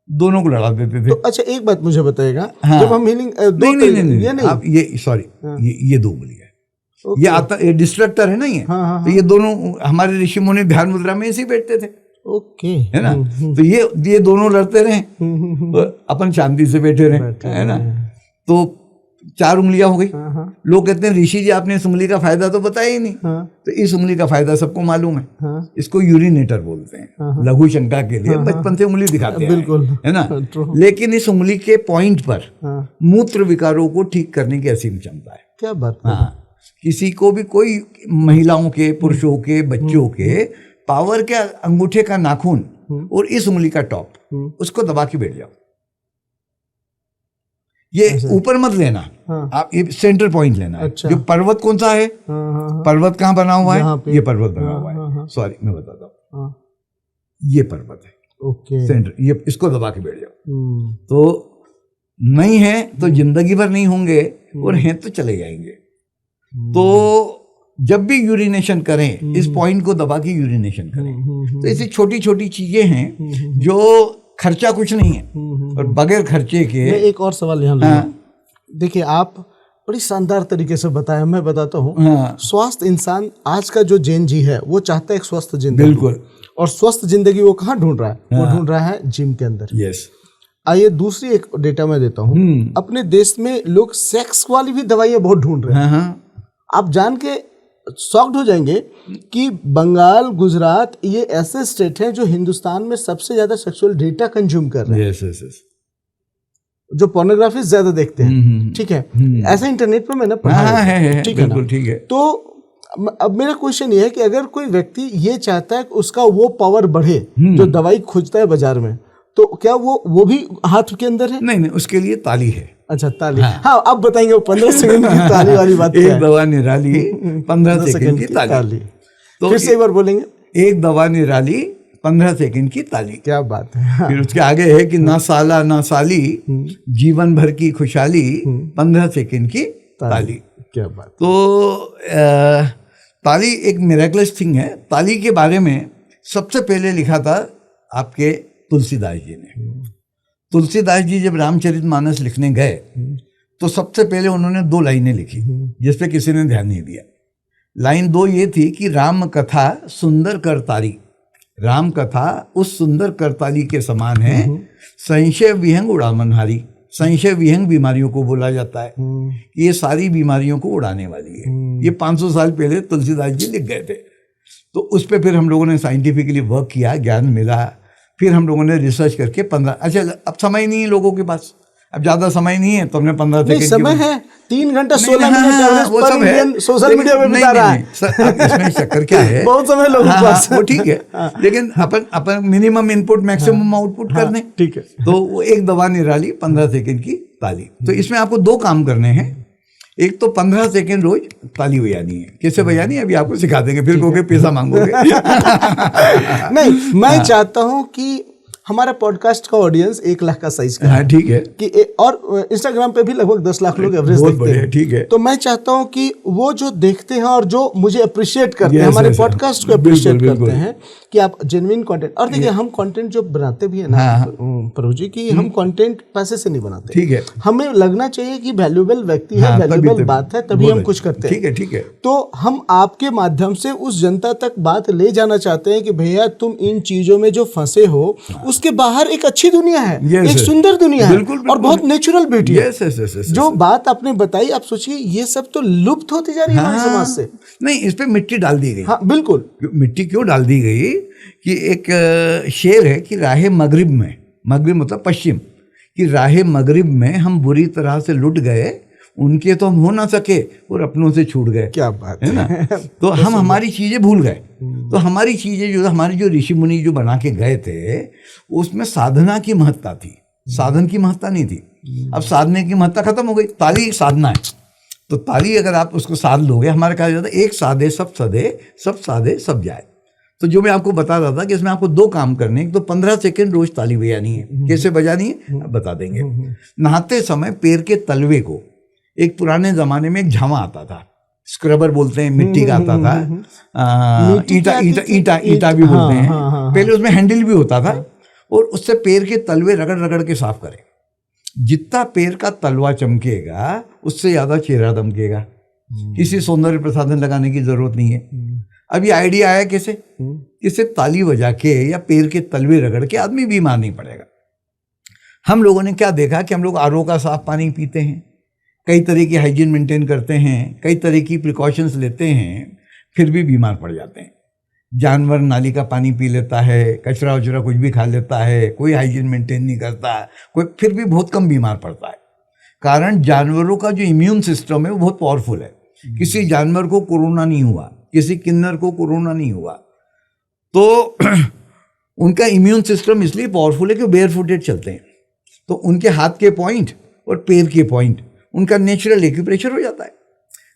दोनों को लड़ा देते थे। तो अच्छा, एक बात मुझे बताइएगा, जब हम हीलिंग ये 2 उंगली है, ये डिस्ट्रक्टर है ना, ये तो ये दोनों हमारे ऋषि मुनि ध्यान मुद्रा में ऐसे ही बैठते थे। ओके, है ना। तो ये दोनों लड़ते रहे, अपन शांति से बैठे रहे, है ना। तो 4 उंगलियां हो गई। लोग कहते हैं ऋषि जी आपने इस उंगली का फायदा तो बताया ही नहीं। तो इस उंगली का फायदा सबको मालूम है। इसको यूरिनेटर बोलते हैं, लघु शंका के लिए बचपन से उंगली दिखाते हैं, बिल्कुल, है ना। लेकिन इस उंगली के पॉइंट पर मूत्र विकारों को ठीक करने की असीम क्षमता है। क्या बात। हाँ, किसी को भी, कोई महिलाओं के, पुरुषों के, बच्चों के पावर के अंगूठे का नाखून और इस उंगली का टॉप, उसको दबा के बैठ जाओ। ये ऊपर मत लेना, आप ये सेंटर पॉइंट लेना है। जो पर्वत कौन सा है? पर्वत कहाँ बना हुआ है? ये पर्वत बना हुआ है। सॉरी, मैं बताता हूँ, ये पर्वत है। ओके, सेंटर, ये इसको दबा के बैठ जाओ। तो नहीं है तो जिंदगी भर नहीं होंगे, और हैं तो चले जाएंगे। तो जब भी यूरिनेशन करें इस पॉइंट को दबा के यूरिनेशन करें। तो ऐसी छोटी छोटी चीजें हैं जो खर्चा कुछ नहीं है, और बगैर खर्चे के। एक और सवाल यहाँ देखिए, आप बड़ी शानदार तरीके से बताया, मैं बताता हूँ। स्वस्थ इंसान, आज का जो जैन जी है वो चाहता है एक स्वस्थ जिंदगी। बिल्कुल। और स्वस्थ जिंदगी वो कहाँ ढूंढ रहा है? वो ढूंढ रहा है जिम के अंदर। यस। आइए दूसरी एक डेटा मैं देता हूँ। अपने देश में लोग सेक्स वाली भी दवाइयाँ बहुत ढूंढ रहे हैं। आप जान के शॉक्ड हो जाएंगे कि बंगाल, गुजरात, ये ऐसे स्टेट हैं जो हिंदुस्तान में सबसे ज्यादा सेक्सुअल डेटा कंज्यूम कर रहे हैं। यस। जो पोर्नोग्राफी ज्यादा देखते हैं, ठीक है, ऐसा इंटरनेट पर मैंने पढ़ा है, ठीक है ना? ठीक है। तो अब मेरा क्वेश्चन ये है कि अगर कोई व्यक्ति ये चाहता है कि उसका वो पावर बढ़े जो दवाई खोजता है बाजार में, तो क्या वो भी हाथ के अंदर है? नहीं, उसके लिए ताली है। अच्छा, ताली। हाँ, अब बताएंगे वो 15 सेकंड की ताली वाली बात क्या है? एक दवा निराली 15 सेकंड की ताली। तो फिर से एक बार बोलेंगे। एक दवा निराली 15 सेकंड की ताली। क्या बात है। फिर उसके आगे है कि ना साला ना साली, जीवन भर की खुशहाली, 15 सेकंड की ताली। क्या बात। तो ताली एक मिरेकलस थिंग है। ताली के बारे में सबसे पहले लिखा था आपके तुलसीदास जी ने। तुलसीदास जी जब रामचरितमानस लिखने गए तो सबसे पहले उन्होंने 2 लाइनें लिखी जिस पे किसी ने ध्यान नहीं दिया। लाइन 2 ये थी कि राम कथा सुंदर करताली, राम कथा उस सुंदर करताली के समान है, संशय विहंग उड़ामनहारी। संशय विहंग बीमारियों को बोला जाता है कि ये सारी बीमारियों को उड़ाने वाली है। ये 500 साल पहले तुलसीदास जी लिख गए थे। तो उस पर फिर हम लोगों ने साइंटिफिकली वर्क किया, ज्ञान मिला, फिर हम लोगों ने रिसर्च करके 15। अच्छा, अब समय नहीं है लोगों के पास, अब ज्यादा समय नहीं है, तो हमने 15 सेकंड समय है 3 घंटा 16 मिनट वो सब है सोशल मीडिया पे बिता रहा है। इसमें चक्कर क्या है, बहुत समय लोगों के पास, वो ठीक है, लेकिन अपन मिनिमम इनपुट मैक्सिमम आउटपुट कर दें, ठीक है। तो वो एक दवा निराली 15 सेकंड की ताली। तो इसमें आपको 2 काम करने हैं। एक तो 15 सेकंड रोज ताली बजानी है। कैसे बजानी है अभी आपको सिखा देंगे, फिर कहोगे पैसा मांगोगे। नहीं, मैं चाहता हूं कि हमारा पॉडकास्ट का ऑडियंस 1 लाख का साइज का है, ठीक है, कि और इंस्टाग्राम पे भी लगभग 10 लाख लोग एवरेज देखते हैं, ठीक है। तो मैं चाहता हूं कि वो जो देखते हैं और जो मुझे अप्रिशिएट करते हैं, हमारे पॉडकास्ट को अप्रिशिएट करते हैं कि आप जेन्युइन कंटेंट। और देखिए, हम कंटेंट जो बनाते भी है ना प्रभु जी, कि हम कंटेंट पैसे से नहीं बनाते, ठीक है। हमें लगना चाहिए कि वैल्यूएबल व्यक्ति है, वैल्यूएबल बात है, तभी हम कुछ करते हैं, ठीक है, ठीक है। तो हम आपके माध्यम से उस जनता तक बात ले जाना चाहते हैं कि भैया तुम इन चीजों में जो फंसे हो, उसके बाहर एक अच्छी दुनिया है, एक सुंदर दुनिया है, और बहुत नेचुरल ब्यूटी है। जो बात आपने बताई, आप सोचिए ये सब तो लुप्त होती जा रही है हमारे समाज से। नहीं, इस पे मिट्टी डाल दी गई। हाँ, बिल्कुल। मिट्टी क्यों डाल दी गई कि एक शेर है कि राहे मगरिब में, मगरिब मतलब पश्चिम, कि राहे मगरिब में हम बुरी तरह से लुट गए, उनके तो हम हो ना सके और अपनों से छूट गए। क्या बात है ना। तो हम हमारी चीजें भूल गए। तो हमारी चीजें जो हमारी जो ऋषि मुनि जो बना के गए थे, उसमें साधना की महत्ता थी, साधन की महत्ता नहीं थी। अब साधने की महत्ता खत्म हो गई। ताली एक साधना है, तो ताली अगर आप उसको साध लोगे, हमारा कहा जाता है एक साधे सब सधे, सब साधे सब जाए। तो जो मैं आपको बता रहा था कि इसमें आपको 2 काम करने हैं। तो 15 सेकंड रोज ताली बजानी है। कैसे बजानी है अब बता देंगे। नहाते समय पैर के तलवे को, एक पुराने जमाने में एक झावा आता था, स्क्रबर बोलते हैं, मिट्टी का आता था, ईटा भी बोलते हैं। पहले उसमें हैंडल भी होता था, और उससे पैर के तलवे रगड़ रगड़ के साफ करें। जितना पैर का तलवा चमकेगा, उससे ज्यादा चेहरा दमकेगा। किसी सौंदर्य प्रसाधन लगाने की जरूरत नहीं है। अब ये आइडिया आया कैसे? इसे ताली बजा के या पैर के तलवे रगड़ के आदमी बीमार नहीं पड़ेगा। हम लोगों ने क्या देखा कि हम लोग आरओ का साफ पानी पीते हैं, कई तरह की हाइजीन मेंटेन करते हैं, कई तरह की प्रिकॉशंस लेते हैं, फिर भी बीमार पड़ जाते हैं। जानवर नाली का पानी पी लेता है, कचरा वचरा कुछ भी खा लेता है, कोई हाइजीन मेंटेन नहीं करता, कोई फिर भी बहुत कम बीमार पड़ता है। कारण जानवरों का जो इम्यून सिस्टम है वो बहुत पावरफुल है। किसी जानवर को कोरोना नहीं हुआ, किसी किन्नर को कोरोना नहीं हुआ, तो उनका इम्यून सिस्टम इसलिए पावरफुल है कि बेयर फुटेड चलते हैं। तो उनके हाथ के पॉइंट और पैर के पॉइंट उनका नेचुरल एक्यूप्रेशर हो जाता है।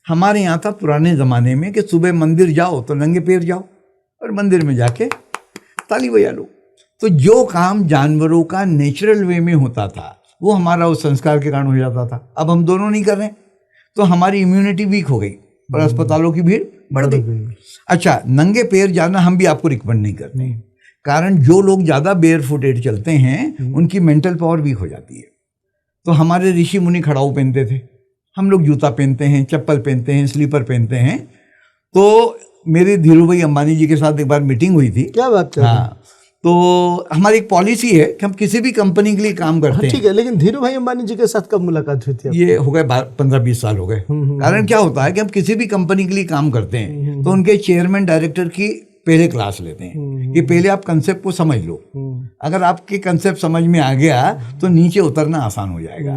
हमारे यहाँ था पुराने ज़माने में कि सुबह मंदिर जाओ तो नंगे पैर जाओ और मंदिर में जाके ताली बजा लो। तो जो काम जानवरों का नेचुरल वे में होता था वो हमारा उस संस्कार के कारण हो जाता था। अब हम दोनों नहीं कर रहे, तो हमारी इम्यूनिटी वीक हो गई और अस्पतालों की भीड़ बढ़ गई। अच्छा, नंगे पैर जाना हम भी आपको रिकमेंड नहीं करते, कारण जो लोग ज़्यादा बेयर फुटेड चलते हैं उनकी मेंटल पावर वीक हो जाती है। तो हमारे ऋषि मुनि खड़ाऊ पहनते थे, हम लोग जूता पहनते हैं, चप्पल पहनते हैं, स्लीपर पहनते हैं। तो मेरे धीरू भाई अंबानी जी के साथ एक बार मीटिंग हुई थी। क्या बात है। हाँ, तो हमारी एक पॉलिसी है कि हम किसी भी कंपनी के लिए काम करते हैं। ठीक है, लेकिन धीरू भाई अंबानी जी के साथ कब मुलाकात हुई थी? ये हो गए 15-20 साल हो गए। कारण क्या होता है कि हम किसी भी कंपनी के लिए काम करते हैं तो उनके चेयरमैन डायरेक्टर की पहले क्लास लेते हैं कि पहले आप कंसेप्ट को समझ लो। अगर आपके कंसेप्ट समझ में आ गया तो नीचे उतरना आसान हो जाएगा।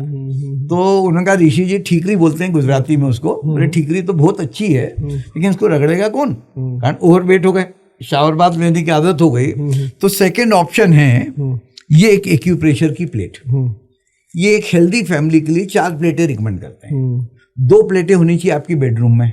तो उन्होंने कहा ऋषि जी ठीकरी बोलते हैं गुजराती में उसको, बोले ठीकरी तो बहुत अच्छी है लेकिन इसको रगड़ेगा कौन, कारण ओवरवेट हो गए, शावर बाथ लेने की आदत हो गई। तो सेकेंड ऑप्शन है ये एक एक्यूप्रेशर की प्लेट। ये एक हेल्दी फैमिली के लिए 4 प्लेटें रिकमेंड करते हैं। 2 प्लेटें होनी चाहिए आपकी बेडरूम में,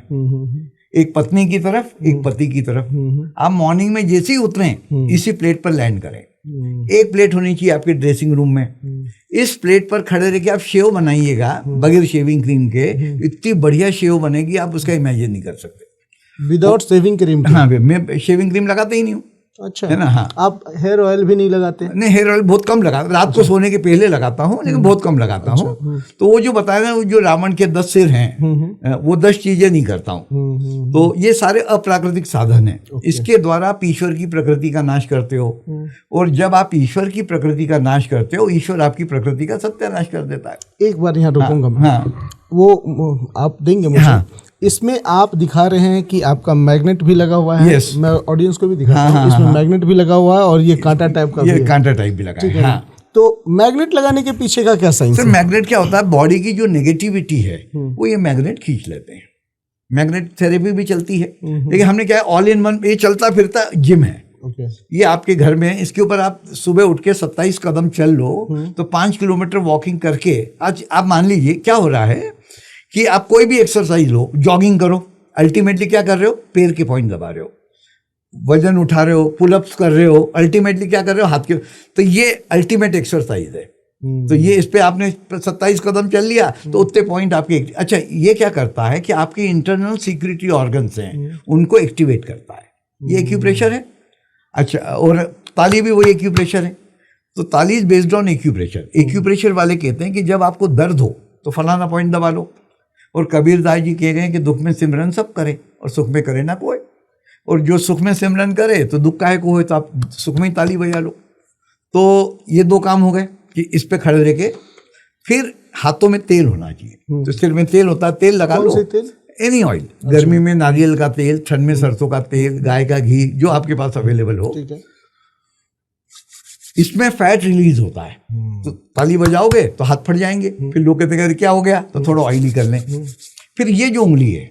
एक पत्नी की तरफ एक पति की तरफ। आप मॉर्निंग में जैसे ही उतरें इसी प्लेट पर लैंड करें। एक प्लेट होनी चाहिए आपके ड्रेसिंग रूम में। इस प्लेट पर खड़े रह के आप शेव बनाइएगा बगैर शेविंग क्रीम के, इतनी बढ़िया शेव बनेगी आप उसका इमेजिन नहीं कर सकते। Without shaving cream? हाँ, मैं शेविंग क्रीम लगाते ही नहीं हूँ। अच्छा, है ना। हाँ, आप हेयर ऑयल भी नहीं लगाते? नहीं, हेयर ऑयल बहुत कम लगाता, रात को सोने के पहले लगाता हूँ लेकिन बहुत कम लगाता हूँ। तो वो जो बताया ना, जो रावण के 10 सिर हैं वो 10 चीजें नहीं करता हूँ। तो ये सारे अप्राकृतिक साधन हैं। इसके द्वारा आप ईश्वर की प्रकृति का नाश करते हो, और जब आप ईश्वर की प्रकृति का नाश करते हो, ईश्वर आपकी प्रकृति का सत्यानाश कर देता है। एक बार यहाँ रोकूंगा मैं। हाँ, वो आप देंगे मुझे? हाँ। इसमें आप दिखा रहे हैं कि आपका मैग्नेट भी लगा हुआ है। Yes. मैं ऑडियंस को भी दिखाता हूँ। इसमें मैग्नेट भी लगा हुआ है और ये कांटा टाइप का भी ये है। कांटा टाइप भी लगा है। हाँ। तो मैग्नेट लगाने के पीछे का क्या साइंस सर, है? मैग्नेट क्या होता है, बॉडी की जो नेगेटिविटी है वो ये मैग्नेट खींच लेते हैं। मैग्नेट थेरेपी भी चलती है, लेकिन हमने क्या है, ऑल इन वन, ये चलता फिरता जिम है। ये आपके घर में, इसके ऊपर आप सुबह उठ के 27 कदम चल लो तो 5 किलोमीटर वॉकिंग करके, आज आप मान लीजिए क्या हो रहा है कि आप कोई भी एक्सरसाइज लो, जॉगिंग करो, अल्टीमेटली क्या कर रहे हो, पैर के पॉइंट दबा रहे हो, वजन उठा रहे हो, पुलअप्स कर रहे हो, अल्टीमेटली क्या कर रहे हो, हाथ के। तो ये अल्टीमेट एक्सरसाइज है। तो ये इस पे आपने 27 कदम चल लिया तो उतने पॉइंट आपके। अच्छा, ये क्या करता है कि आपके इंटरनल सिक्योरिटी ऑर्गन्स हैं उनको एक्टिवेट करता है, ये एक्यूप्रेशर है। अच्छा, और ताली भी वही एक्यूप्रेशर है। तो ताली is based on acupressure. Acupressure वाले कहते हैं कि जब आपको दर्द हो तो फलाना पॉइंट दबा लो, और कबीर दास जी कह गए हैं कि दुख में सिमरन सब करे और सुख में करे ना कोई, और जो सुख में सिमरन करे तो दुख काहे को होए, तो आप सुख में ही ताली बजा लो। तो ये 2 काम हो गए कि इस पे खड़े रह के, फिर हाथों में तेल होना चाहिए। तो सिर में तेल होता है, तेल लगा लो, एनी ऑयल। गर्मी में नारियल का तेल, ठंड में सरसों का तेल, गाय का घी, जो आपके पास अवेलेबल हो। इसमें फैट रिलीज होता है। तो ताली बजाओगे तो हाथ फट जाएंगे, फिर लोग कहते हैं क्या हो गया, तो थोड़ा ऑयली कर लें। फिर ये जो उंगली है,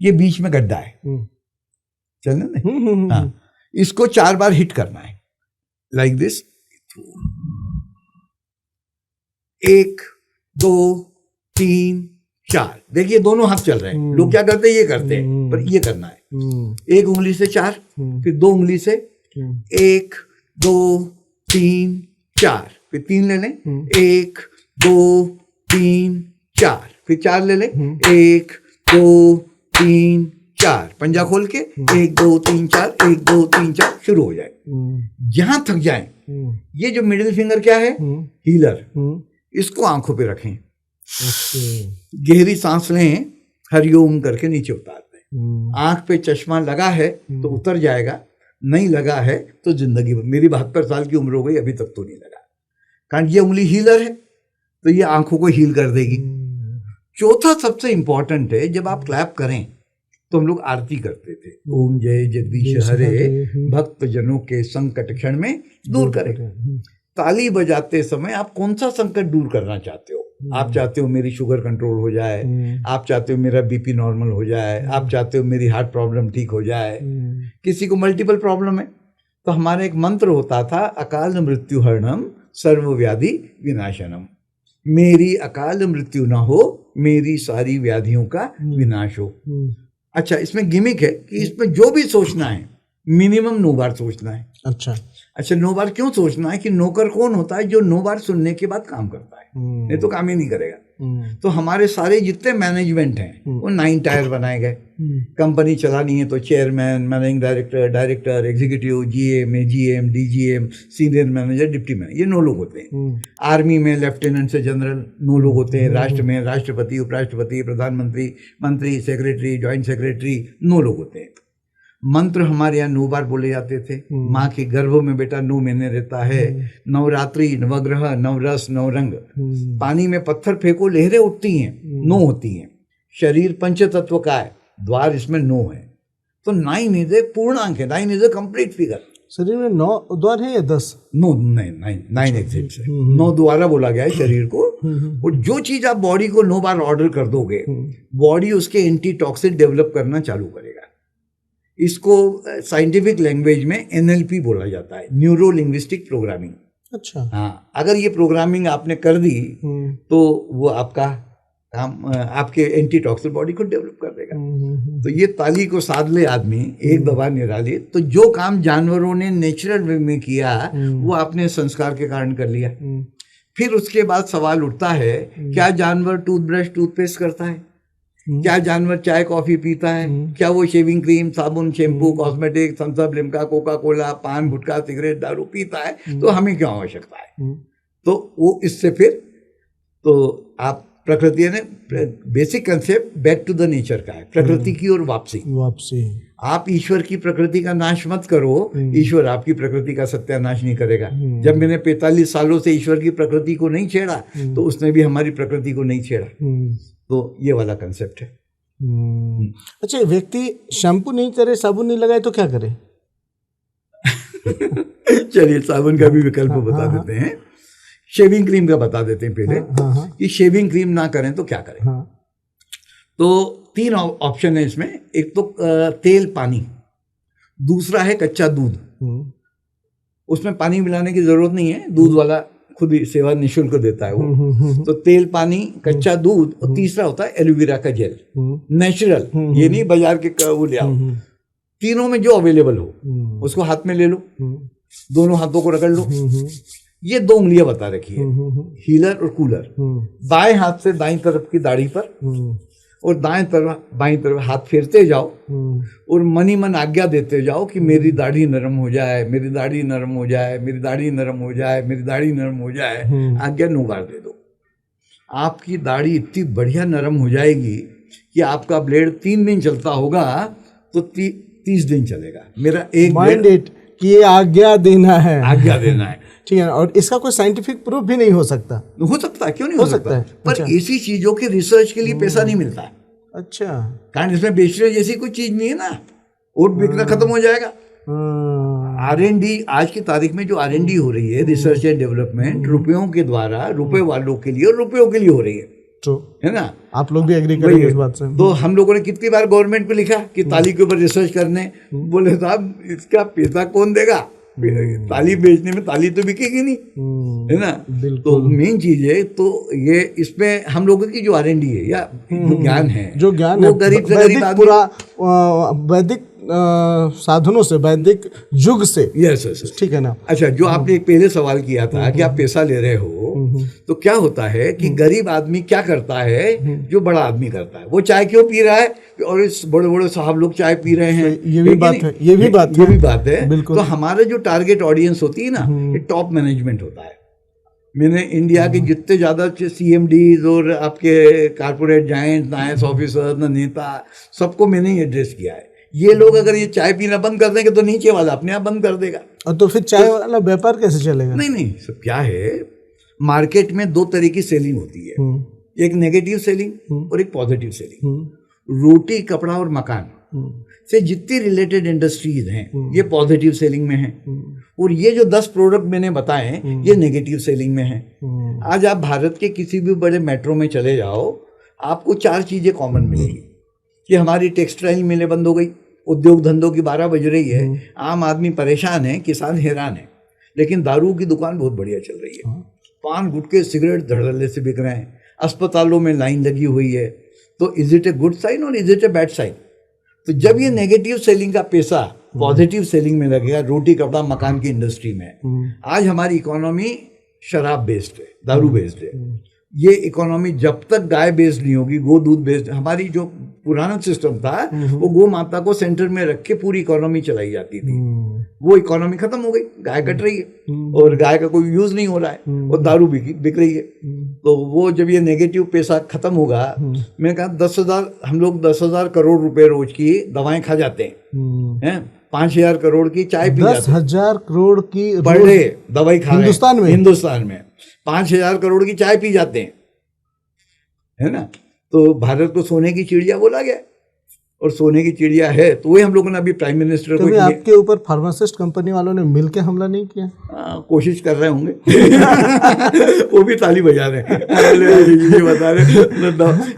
ये बीच में गड्ढा है, चलने दें। हाँ, इसको 4 बार हिट करना है, लाइक दिस। 1 2 3 4। देखिए दोनों हाथ चल रहे हैं। लोग क्या करते हैं, ये करते हैं, पर ये करना है। 1 उंगली से 4, फिर 2 उंगली से 1 2 3 4, फिर 3 ले लें, 1 2 3 4, फिर 4 ले लें, 1 2 3 4, पंजा खोल के 1 2 3 4, 1 2 3 4 शुरू हो जाए। जहां थक जाए, ये जो मिडिल फिंगर क्या है, हीलर, इसको आंखों पे रखें, गहरी सांस लें, हरिओम करके नीचे उतारते हैं। आंख पे चश्मा लगा है तो उतर जाएगा, नहीं लगा है तो जिंदगी। मेरी 72 साल की उम्र हो गई, अभी तक तो नहीं लगा, कारण ये उंगली हीलर है, तो ये आंखों को हील कर देगी। चौथा सबसे इंपॉर्टेंट है, जब आप क्लैप करें तो हम लोग आरती करते थे, ओम जय जगदीश हरे, भक्त जनों के संकट क्षण में दूर करे। ताली बजाते समय आप कौन सा संकट दूर करना चाहते हो? आप चाहते हो मेरी शुगर कंट्रोल हो जाए, आप चाहते हो मेरा बीपी नॉर्मल हो जाए, आप चाहते हो मेरी हार्ट प्रॉब्लम ठीक हो जाए, किसी को मल्टीपल प्रॉब्लम है। तो हमारा एक मंत्र होता था, अकाल मृत्यु हरणम सर्व व्याधि विनाशनम। मेरी अकाल मृत्यु ना हो, मेरी सारी व्याधियों का विनाश हो। अच्छा, इसमें गिमिक है कि इसमें जो भी सोचना है मिनिमम 9 बार सोचना है। अच्छा 9 बार क्यों सोचना है? कि नौकर कौन होता है? जो 9 बार सुनने के बाद काम करता है, नहीं तो काम ही नहीं करेगा। तो हमारे सारे जितने मैनेजमेंट हैं वो 9 टायर बनाए गए। कंपनी चलानी है तो chairman, managing director, director, executive, GM, GM, DGM, senior manager, deputy manager, ये 9 लोग होते हैं। आर्मी में लेफ्टिनेंट से जनरल 9 लोग होते हैं। राष्ट्र में राष्ट्रपति, उपराष्ट्रपति, प्रधानमंत्री, मंत्री, सेक्रेटरी, ज्वाइंट सेक्रेटरी, 9 लोग होते हैं। मंत्र हमारे यहाँ 9 बार बोले जाते थे। माँ के गर्भ में बेटा 9 महीने रहता है। नवरात्रि, नवग्रह, नवरस, नवरंग। पानी में पत्थर फेंको, लहरें उठती हैं, 9 होती हैं। शरीर पंच तत्व का है, द्वार इसमें 9 है। तो 9 इज ए पूर्णांक है, 9 इज ए कंप्लीट फिगर। शरीर में 9 द्वार है या 10? 9 एग्जिट्स है। 9 द्वारा बोला गया है शरीर को। और जो चीज आप बॉडी को 9 बार ऑर्डर कर दोगे, बॉडी उसके एंटीटॉक्सिन डेवलप करना चालू करेगा। इसको साइंटिफिक लैंग्वेज में NLP बोला जाता है, न्यूरो लिंग्विस्टिक प्रोग्रामिंग। अच्छा। हाँ, अगर ये प्रोग्रामिंग आपने कर दी तो वो आपका काम, आपके एंटीटॉक्सिन बॉडी को डेवलप कर देगा। तो ये ताली को साध ले आदमी, एक दबा निराली। तो जो काम जानवरों ने नेचुरल वे में किया वो आपने संस्कार के कारण कर लिया। फिर उसके बाद सवाल उठता है, क्या जानवर टूथब्रश टूथपेस्ट करता है? क्या जानवर चाय कॉफी पीता है? क्या वो शेविंग क्रीम, साबुन, shampoo, cosmetic, Thums Up, Limca, Coca Cola, पान, गुटखा, सिगरेट, दारू पीता है? तो हमें क्या आवश्यकता है? तो वो इससे फिर तो आप प्रकृति ने basic concept back to the nature का है, प्रकृति की ओर वापसी। आप ईश्वर की प्रकृति का नाश मत करो, ईश्वर आपकी प्रकृति का सत्यानाश नहीं करेगा। जब मैंने 45 सालों से ईश्वर की प्रकृति को नहीं छेड़ा तो उसने भी हमारी प्रकृति को नहीं छेड़ा। तो ये वाला कंसेप्ट है। अच्छा, व्यक्ति शैम्पू नहीं करे, साबुन नहीं लगाए तो क्या करे? चलिए साबुन का भी विकल्प बता देते हैं, शेविंग क्रीम का बता देते हैं पहले। कि शेविंग क्रीम ना करें तो क्या करें। तो 3 ऑप्शन है इसमें। एक तो तेल पानी, दूसरा है कच्चा दूध। उसमें पानी मिलाने की जरूरत नहीं है, दूध वाला खुद ही सेवा निःशुल्क देता है वो। तो तेल पानी, कच्चा दूध, और तीसरा होता है एलोवेरा का जेल, नेचुरल, ये नहीं बाजार के वो ले आओ। तीनों में जो अवेलेबल हो उसको हाथ में ले लो, दोनों हाथों को रगड़ लो। ये 2 उंगलियां बता रखी है, हीलर और कूलर। बाएं हाथ से दाईं तरफ की दाढ़ी पर और दाएं तरफ बाईं तरफ हाथ फेरते जाओ और मन ही मन आज्ञा देते जाओ कि मेरी दाढ़ी नरम हो जाए, मेरी दाढ़ी नरम हो जाए, मेरी दाढ़ी नरम हो जाए, मेरी दाढ़ी नरम हो जाए। आज्ञा 9 बार दे दो, आपकी दाढ़ी इतनी बढ़िया नरम हो जाएगी कि आपका ब्लेड 3 दिन चलता होगा तो 30 दिन चलेगा। मेरा एक माइंडेड कि ये आज्ञा देना है, आज्ञा देना है, ठीक है। और इसका कोई साइंटिफिक प्रूफ भी नहीं हो सकता? हो सकता है, क्यों नहीं हो सकता है? पर अच्छा। ऐसी चीजों के रिसर्च के लिए पैसा नहीं मिलता। अच्छा, कारण इसमें बेचने जैसी कोई चीज नहीं है ना, और बिकना खत्म हो जाएगा। R&D आज की तारीख में जो R&D हो रही है, रिसर्च एंड डेवलपमेंट, रुपयों के द्वारा, रुपए वालों के लिए और रुपयों के लिए हो रही है, है ना? आप लोग भी एग्री करेंगे इस बात से। तो हम लोगों ने कितनी बार गवर्नमेंट को लिखा कि ताली के ऊपर रिसर्च करने, बोले साहब इसका पैसा कौन देगा? ताली बेचने में ताली तो बिकेगी नहीं, है ना? तो मेन चीज है, तो ये इसमें हम लोगों की जो R&D है या जो ज्ञान है, जो ज्ञान वो गरीब से गरीब आदमी, पूरा वैदिक साधनों से, वैदिक युग से। यस, ठीक है ना? अच्छा, जो आपने एक पहले सवाल किया था कि आप पैसा ले रहे हो, तो क्या होता है कि गरीब आदमी क्या करता है जो बड़ा आदमी करता है? वो चाय क्यों पी रहा है? और इस बड़े बड़े साहब लोग चाय पी रहे हैं, ये भी बात है, ये भी बात है। बिल्कुल। तो हमारे जो टारगेट ऑडियंस होती है ना, ये टॉप मैनेजमेंट होता है। मैंने इंडिया के जितने ज्यादा CMDs और आपके कारपोरेट जायंट, IAS ऑफिसर, नेता, सबको मैंने ही एड्रेस किया है। ये लोग अगर ये चाय पीना बंद कर देंगे तो नीचे वाला अपने आप बंद कर देगा। और तो फिर चाय वाला व्यापार कैसे चलेगा? नहीं, सब क्या है, मार्केट में 2 तरह की सेलिंग होती है, एक नेगेटिव सेलिंग और एक पॉजिटिव सेलिंग। रोटी, कपड़ा और मकान से जितनी रिलेटेड इंडस्ट्रीज हैं ये पॉजिटिव सेलिंग में हैं, और ये जो 10 प्रोडक्ट मैंने बताए ये नेगेटिव सेलिंग में हैं। आज आप भारत के किसी भी बड़े मेट्रो में चले जाओ, आपको 4 चीजें कॉमन मिलेगी कि हमारी टेक्सटाइल मिलें बंद हो गई, उद्योग धंधों की 12 बज रही है, आम आदमी परेशान है, किसान हैरान है, लेकिन दारू की दुकान बहुत बढ़िया चल रही है, पान, गुटखे, सिगरेट धड़ल्ले से बिक रहे हैं, अस्पतालों में लाइन लगी हुई है। तो is it a good sign और is it a bad sign? तो जब ये नेगेटिव सेलिंग का पैसा पॉजिटिव सेलिंग में लगेगा, रोटी, कपड़ा, मकान की इंडस्ट्री में, आज हमारी इकोनॉमी शराब बेस्ड है, दारू बेस्ड है। ये इकोनॉमी जब तक गाय बेस्ड नहीं होगी, गो दूध बेस्ड, हमारी जो पुराना सिस्टम था वो गो माता को सेंटर में रख के पूरी इकोनॉमी चलाई जाती थी, वो इकोनॉमी खत्म हो गई, गाय कट रही है और गाय का कोई यूज नहीं हो रहा है और दारू बिक रही है। तो वो जब ये नेगेटिव पैसा खत्म होगा, मैंने कहा 10,000, हम लोग 10,000 करोड़ रुपए रोज की दवाएं खा जाते हैं, 5,000 करोड़ की चाय पी जाते हैं, 10,000 करोड़ की पर डे दवाई खा हिंदुस्तान में 5,000 करोड़ की चाय पी जाते हैं, है ना? तो भारत को सोने की चिड़िया बोला गया। और सोने की चिड़िया है, तो वही हम लोगों ने अभी प्राइम मिनिस्टर को आपके ऊपर फार्मासिस्ट कंपनी वालों ने मिलके हमला नहीं किया? कोशिश कर रहे होंगे। वो भी ताली बजा रहे हैं, ये बता रहे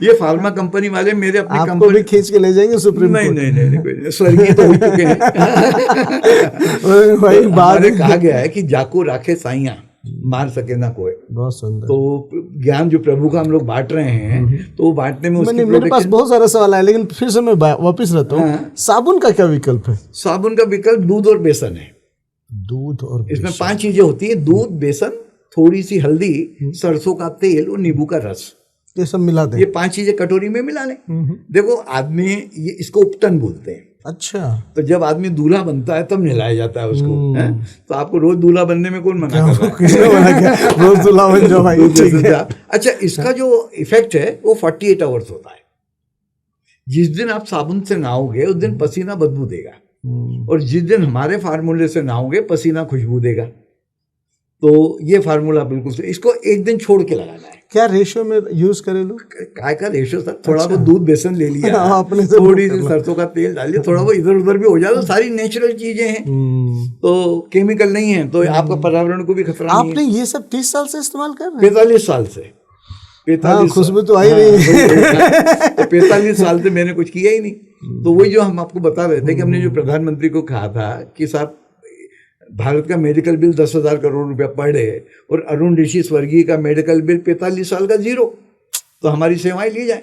ये फार्मा कंपनी वाले मेरे अपनी आपको कंपनी भी खींच के ले जाएंगे सुप्रीम कोर्ट? नहीं, कोई स्वर्गीय तो हो चुके हैं। भाई बाद में कहा गया है कि जाको राखे साइया, मार सके ना कोई। बहुत सुंदर। तो ज्ञान जो प्रभु का हम लोग बांट रहे हैं, तो वो बांटने में उसकी मेरे पास बहुत सारा सवाल है, लेकिन फिर से मैं वापिस रहता हूँ। साबुन का क्या विकल्प है? साबुन का विकल्प दूध और बेसन है। दूध और इसमें 5 चीजें होती है, दूध, बेसन, थोड़ी सी हल्दी, सरसों का तेल और नींबू का रस, ये सब मिला दें। ये 5 चीजें कटोरी में मिला लें। देखो आदमी, ये इसको उपटन बोलते हैं। अच्छा। तो जब आदमी दूल्हा बनता है तब नहलाया जाता है उसको, है? तो आपको रोज दूल्हा बनने में कौन मना कर रहा है? रोज दूल्हा बन जाओ भाई, ठीक है। अच्छा, इसका जो इफेक्ट है वो 48 आवर्स होता है। जिस दिन आप साबुन से नहाओगे उस दिन पसीना बदबू देगा, और जिस दिन हमारे फार्मूले से नहाओगे पसीना खुशबू देगा। तो ये फार्मूला बिल्कुल से, इसको एक दिन छोड़ के लगाना है। क्या रेशियो में यूज करे लोग? काय का रेशियो सर, थोड़ा बहुत दूध बेसन ले लिया, आपने थोड़ी सी सरसों का तेल डाल लिया, थोड़ा बहुत इधर उधर भी हो जाए, तो सारी नेचुरल चीजें हैं, तो केमिकल नहीं है, तो आपका पर्यावरण को भी खतरा नहीं है। आपने ये सब 30 साल से इस्तेमाल कर रहे हैं? 45 साल से। 45 खुशबू तो आई नहीं। तो 45 साल से मैंने कुछ किया ही नहीं। तो वही जो हम आपको बता रहे थे कि हमने जो प्रधानमंत्री को कहा था कि साहब भारत का मेडिकल बिल 10,000 करोड़ रुपया पड़ है, और अरुण ऋषि स्वर्गीय का मेडिकल बिल 45 साल का 0, तो हमारी सेवाएं ली जाए।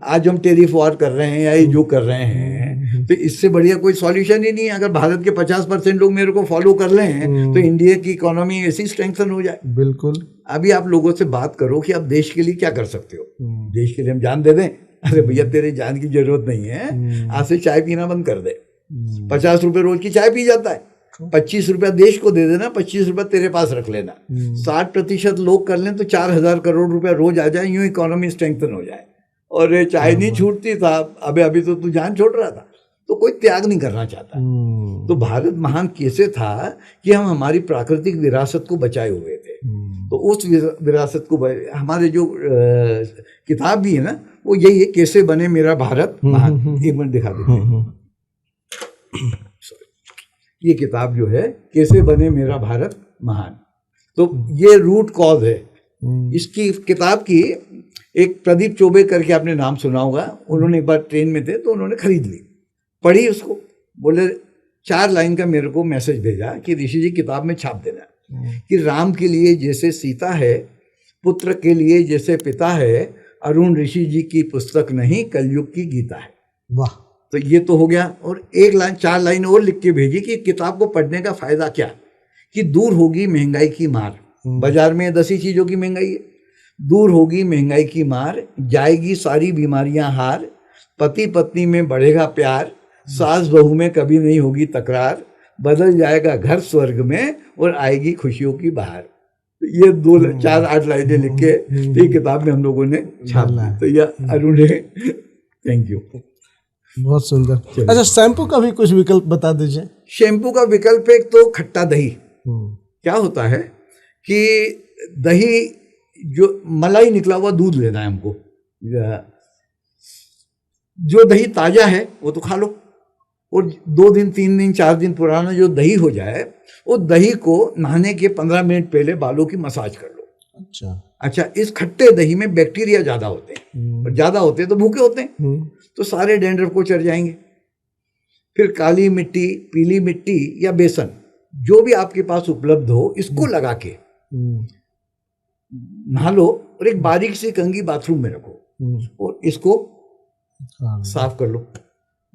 आज हम टेरिफ वॉर कर रहे हैं या ये जो कर रहे हैं, तो इससे बढ़िया कोई सॉल्यूशन ही नहीं है। अगर भारत के 50% लोग मेरे को फॉलो कर रहे हैं तो इंडिया की इकोनॉमी ऐसी स्ट्रेंथन हो जाए। बिल्कुल। अभी आप लोगों से बात करो कि आप देश के लिए क्या कर सकते हो। देश के लिए हम जान दे दें? अरे भैया तेरे जान की जरूरत नहीं है, आज से चाय पीना बंद कर दे। 50 रुपए रोज की चाय पी जाता है, 25 रुपया देश को दे देना, 25 रुपया तेरे पास रख लेना। 60% लोग कर लें तो 4,000 करोड़ रुपया रोज आ जाए, यूं इकोनॉमी स्ट्रेंथन हो जाए। और ये चाय नहीं छूटती था, अभी तो तू जान छोड़ रहा था, तो कोई त्याग नहीं करना चाहता। तो भारत महान कैसे था कि हम हमारी प्राकृतिक विरासत को बचाए हुए थे। तो उस विरासत को हमारे जो किताब भी है ना, वो यही है, कैसे बने मेरा भारत महान। एक मिनट दिखा देते हैं। ये किताब जो है, कैसे बने मेरा भारत महान, तो ये रूट कॉज है इसकी किताब की। एक प्रदीप चौबे करके आपने नाम सुना होगा, उन्होंने एक बार ट्रेन में थे तो उन्होंने खरीद ली, पढ़ी उसको, बोले 4 लाइन का मेरे को मैसेज भेजा कि ऋषि जी किताब में छाप देना कि राम के लिए जैसे सीता है, पुत्र के लिए जैसे पिता है, अरुण ऋषि जी की पुस्तक नहीं कलयुग की गीता है। वाह। तो ये तो हो गया, और 4 लाइन और लिख के भेजी कि किताब को पढ़ने का फायदा क्या, कि दूर होगी महंगाई की मार। बाजार में 10 ही चीजों की महंगाई है। दूर होगी महंगाई की मार, जाएगी सारी बीमारियां हार, पति पत्नी में बढ़ेगा प्यार, सास बहू में कभी नहीं होगी तकरार, बदल जाएगा घर स्वर्ग में और आएगी खुशियों की बहार। ये 4-8 लाइनें लिख के ये किताब में हम लोगों ने छाप दी। तो यह अरुण है, थैंक यू। बहुत सुंदर। अच्छा, शैम्पू का भी कुछ विकल्प बता दीजिए। शैम्पू का विकल्प एक तो खट्टा दही। क्या होता है कि दही, जो मलाई निकला हुआ दूध लेना है हमको, जो दही ताजा है वो तो खा लो, और 2 दिन 3 दिन 4 दिन पुराना जो दही हो जाए, वो दही को नहाने के 15 मिनट पहले बालों की मसाज कर लो। अच्छा, इस खट्टे दही में बैक्टीरिया ज्यादा होते हैं, और ज्यादा होते हैं तो भूखे होते हैं, तो सारे डैंड्रफ को चढ़ जाएंगे। फिर काली मिट्टी, पीली मिट्टी या बेसन, जो भी आपके पास उपलब्ध हो, इसको लगा के नहा लो, और एक बारीक सी कंघी बाथरूम में रखो, और इसको साफ कर लो।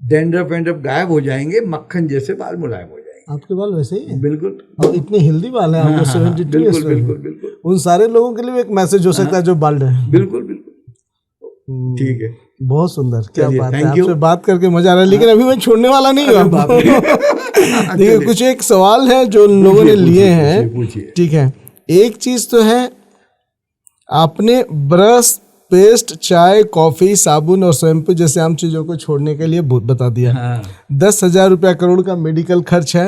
डैंड्रफ वेंड्रफ गायब हो जाएंगे, मक्खन जैसे बाल मुलायम हो जाएंगे। आपके बाल वैसे ही है? बिल्कुल। और इतने हेल्दी बाल हैं आपको। 72 बिल्कुल बिल्कुल बिल्कुल। उन सारे लोगों के लिए एक मैसेज हो सकता है जो बाल रहे। बिल्कुल बिल्कुल, ठीक है। बहुत सुंदर, क्या बात है। Thank you. आपसे बात करके मजा आ रहा है, लेकिन अभी मैं छोड़ने वाला नहीं हूँ। देखिए, कुछ एक सवाल है जो लोगों ने लिए हैं, ठीक है। एक चीज तो है, आपने ब्रश, पेस्ट, चाय, कॉफी, साबुन और शैम्पू जैसे आम चीजों को छोड़ने के लिए बता दिया। 10,000 रुपया करोड़ का मेडिकल खर्च है।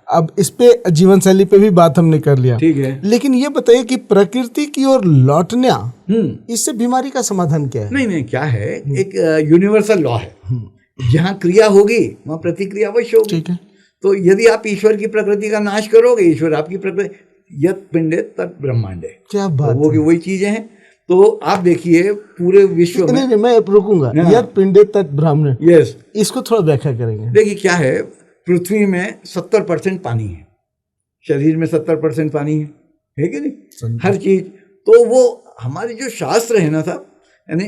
अब इस पे जीवन शैली पे भी बात हमने कर लिया, ठीक है। लेकिन ये बताइए कि प्रकृति की ओर लौटना, इससे बीमारी का समाधान क्या है? नहीं, क्या है, एक यूनिवर्सल लॉ है जहाँ क्रिया होगी वहाँ प्रतिक्रिया अवश्य होगी। ठीक है। तो यदि आप ईश्वर की प्रकृति का नाश करोगे, ईश्वर आपकी प्रकृति यत पिंडे तत् ब्रह्मांडे, क्या बात तो वो की वही चीजें हैं। तो आप देखिए पूरे विश्व में, नहीं मैं रुकूंगा, यत पिंडे तत् ब्राह्मण, यस, इसको थोड़ा व्याख्या करेंगे। देखिए क्या है, पृथ्वी में 70% पानी है, शरीर में 70% पानी है कि नहीं, हर चीज। तो वो हमारे जो शास्त्र है ना साहब, यानी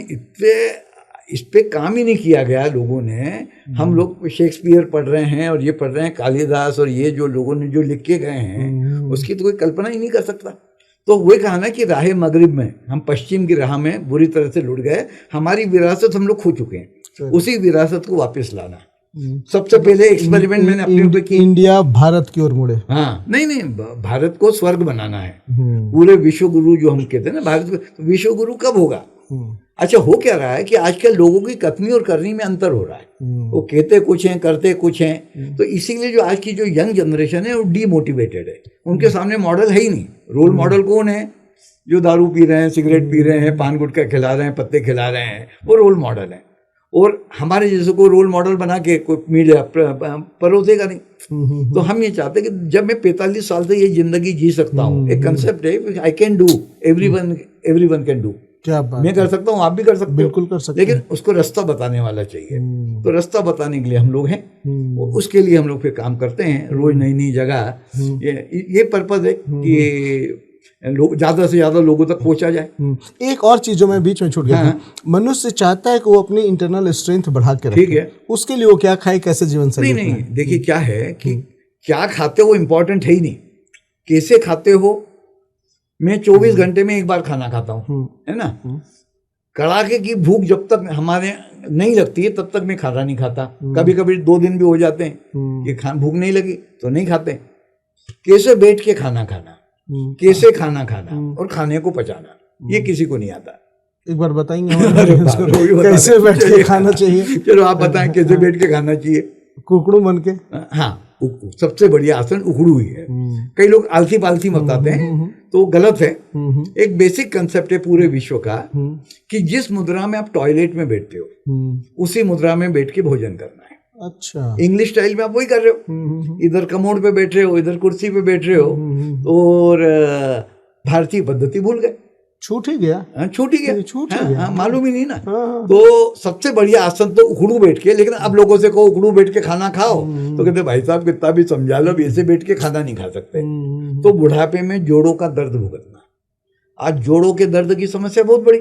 इस पे काम ही नहीं किया गया लोगों ने। हम लोग शेक्सपियर पढ़ रहे हैं और ये पढ़ रहे हैं कालिदास, और ये जो लोगों ने जो लिख के गए हैं उसकी तो कोई कल्पना ही नहीं कर सकता। तो वही कहा ना कि राह मगरिब में हम पश्चिम की राह में बुरी तरह से लुढ़ गए, हमारी विरासत हम लोग खो चुके हैं, उसी विरासत को वापस लाना। सबसे पहले एक्सपेरिमेंट मैंने अपने ऊपर की, इंडिया भारत की ओर मुड़े। हाँ, नहीं, भारत को स्वर्ग बनाना है। पूरे विश्व गुरु जो हम कहते हैं ना भारत को, विश्व गुरु कब होगा? अच्छा, हो क्या रहा है कि आजकल लोगों की कथनी और करनी में अंतर हो रहा है। वो कहते कुछ हैं, करते कुछ हैं। तो इसीलिए जो आज की जो यंग जनरेशन है वो डीमोटिवेटेड है, उनके सामने मॉडल है ही नहीं। रोल मॉडल कौन है? जो दारू पी रहे हैं, सिगरेट पी रहे हैं, पान गुटखा खिला रहे हैं, पत्ते खिला रहे हैं, वो रोल मॉडल है। और हमारे जैसे को रोल मॉडल बना के कोई मीडिया परोसेगा नहीं। तो हम ये चाहते हैं कि जब मैं 45 साल से ये जिंदगी जी सकता हूँ, एक कंसेप्ट है, I can do, everyone can do. क्या बात, मैं कर सकता हूँ, आप भी कर सकते हो, बिल्कुल कर सकते, लेकिन उसको रास्ता बताने वाला चाहिए। तो रास्ता बताने के लिए हम लोग हैं, उसके लिए हम लोग फिर काम करते हैं, रोज नई नई जगह। ये पर्पज है कि लोग ज्यादा से ज्यादा लोगों तक पहुंचा जाए। एक और चीज जो मैं बीच में छूट गया, हाँ। मनुष्य चाहता है कि वो अपनी इंटरनल स्ट्रेंथ बढ़ा के रखे। ठीक है, उसके लिए वो क्या खाए, कैसे जीवन शैली? नहीं, देखिए क्या है कि क्या खाते हो इम्पोर्टेंट है ही नहीं, कैसे खाते हो। मैं 24 घंटे में एक बार खाना खाता हूँ, है ना। कड़ाके की भूख जब तक हमारे नहीं लगती है तब तक मैं खाना नहीं खाता। कभी कभी 2 दिन भी हो जाते हैं कि भूख नहीं लगी तो नहीं खाते। कैसे बैठ के खाना खाना, कैसे खाना खाना और खाने को पचाना, ये किसी को नहीं आता। एक बार बताएंगे कैसे बैठ के खाना चाहिए? चलो आप बताएं कैसे बैठ के खाना चाहिए। कुकड़ू बन के, हाँ, सबसे बढ़िया आसन उखड़ू ही है। कई लोग आलसी पालसी बताते हैं, तो गलत है। एक बेसिक कंसेप्ट है पूरे विश्व का कि जिस मुद्रा में आप टॉयलेट में बैठते हो उसी मुद्रा में बैठ के भोजन करना है। अच्छा, इंग्लिश स्टाइल में आप वही कर रहे हो, इधर कमोड पे बैठ रहे हो, इधर कुर्सी पे बैठ रहे हो, और भारतीय पद्धति भूल गए। छूट ही गया, छूट ही गया, मालूम ही नहीं ना। हाँ। तो सबसे बढ़िया आसन तो उखड़ू बैठ के। लेकिन अब लोगों से कहो उखड़ू बैठ के खाना खाओ तो कहते भाई साहब कितना भी समझा लो, ऐसे बैठ के खाना नहीं खा सकते। तो बुढ़ापे में जोड़ों का दर्द भुगतना, आज जोड़ों के दर्द की समस्या बहुत बड़ी।